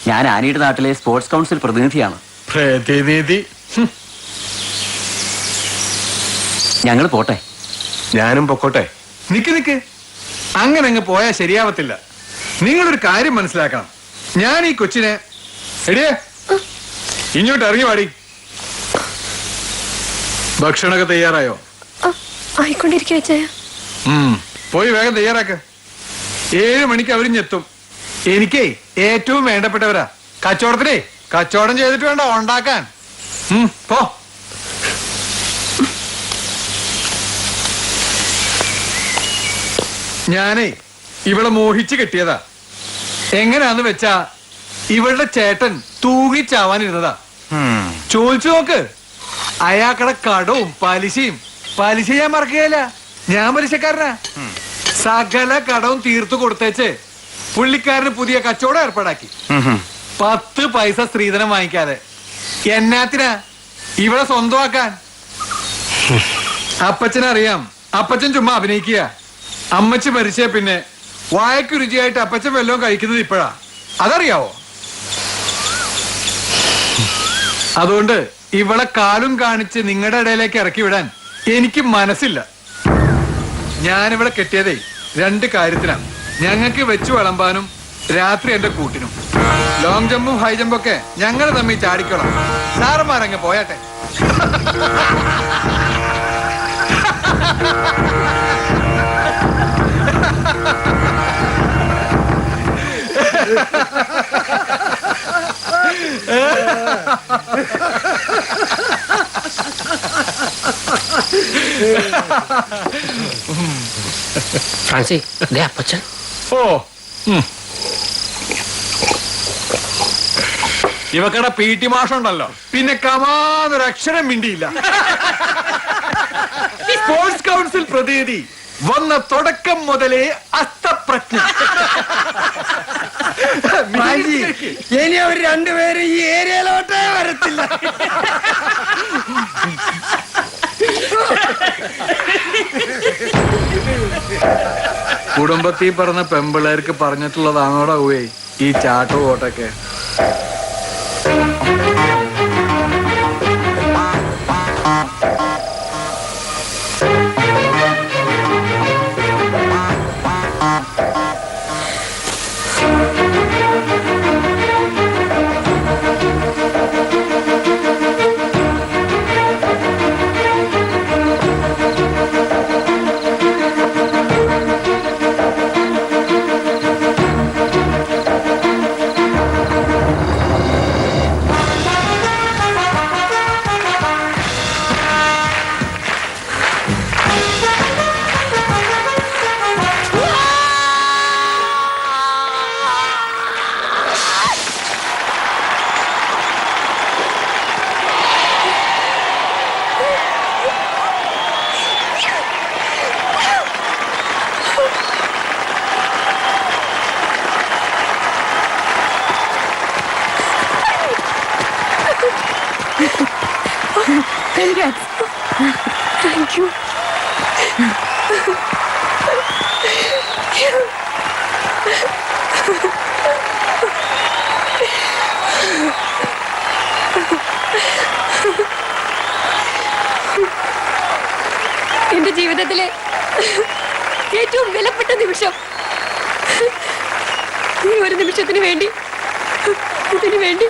Speaker 16: ഞാൻ ആനിയുടെ നാട്ടിലെ സ്പോർട്സ് കൗൺസിൽ പ്രതിനിധിയാണ്.
Speaker 17: പ്രതിനിധി?
Speaker 16: ഞങ്ങൾ പോട്ടെ.
Speaker 13: ഞാനും പൊക്കോട്ടെ.
Speaker 17: നിക്ക്, അങ്ങനെ അങ്ങ് പോയാൽ ശരിയാവത്തില്ല. നിങ്ങളൊരു കാര്യം മനസ്സിലാക്കണം. ഞാൻ ഈ കൊച്ചിനെ എടിയേ ഇങ്ങോട്ട് ഇറങ്ങി പാടി. ഭക്ഷണമൊക്കെ തയ്യാറായോ?
Speaker 8: ആയിക്കൊണ്ടിരിക്കുക.
Speaker 17: പോയി വേഗം തയ്യാറാക്ക. 7 മണിക്ക് അവരിഞ്ഞെത്തും. എനിക്കേ ഏറ്റവും വേണ്ടപ്പെട്ടവരാ. കച്ചവടം ചെയ്തിട്ട് വേണ്ട ഉണ്ടാക്കാൻ. പോ. ഞാനേ ഇവളെ മോഹിച്ച് കെട്ടിയതാ. എങ്ങനെയാന്ന് വെച്ചാ ഇവളുടെ ചേട്ടൻ തൂങ്ങിച്ചാവാനിരുന്നതാ. ചോദിച്ചു നോക്ക്. അയാൾക്കടെ കടവും പലിശയും. പലിശ ഞാൻ മറക്കുകയല്ല, ഞാൻ പലിശക്കാരനാ. സകല കടവും തീർത്തു കൊടുത്തേച്ച് പുള്ളിക്കാരന് പുതിയ കച്ചവടം ഏർപ്പാടാക്കി. 10 പൈസ സ്ത്രീധനം വാങ്ങിക്കാതെ. എന്നാത്തിനാ? ഇവിടെ സ്വന്തമാക്കാൻ. അപ്പച്ചനറിയാം, അപ്പച്ചൻ ചുമ്മാ അഭിനയിക്കുക. അമ്മച്ചി മരിച്ചേ പിന്നെ വായക്ക് രുചിയായിട്ട് അപ്പച്ചൻ വല്ലതും കഴിക്കുന്നത് ഇപ്പോഴാ. അതറിയാവോ? അതുകൊണ്ട് ഇവളെ കാലും കാണിച്ച് നിങ്ങളുടെ ഇടയിലേക്ക് ഇറക്കി വിടാൻ എനിക്ക് മനസ്സില്ല. ഞാനിവിടെ കെട്ടിയതേ 2 കാര്യത്തിനാണ്. ഞങ്ങൾക്ക് വെച്ചു വിളമ്പാനും രാത്രി എന്റെ കൂട്ടിനും. ലോങ് ജമ്പും ഹൈ ജമ്പും ഒക്കെ ഞങ്ങൾ തമ്മിൽ ചാടിക്കണം. സാറന്മാരങ്ങ് പോയാട്ടെ.
Speaker 2: ഫ്രാൻസി, അപ്പച്ചൻ. ഓ, ഇവക്കടെ PT മാഷുണ്ടല്ലോ, പിന്നെ കമാന്നൊരു അക്ഷരം മിണ്ടിയില്ല. സ്പോർട്സ് കൗൺസിൽ പ്രതിനിധി വന്ന തുടക്കം മുതലേ അസ്തപ്രജ്ഞ.
Speaker 3: ഇനി അവർ രണ്ടുപേരും ഈ ഏരിയയിലോട്ടേ വരത്തില്ല.
Speaker 17: കുടുംബത്തിൽ പറഞ്ഞ പെമ്പിള്ളേർക്ക് പറഞ്ഞിട്ടുള്ളതാണോടാ ഈ ചാട്ടവും ഓട്ടൊക്കെ?
Speaker 5: Thank you. എന്റെ ജീവിതത്തിലെ ഏറ്റവും വിലപ്പെട്ട നിമിഷം. ഈ ഒരു നിമിഷത്തിന് വേണ്ടി, ഇതിനു വേണ്ടി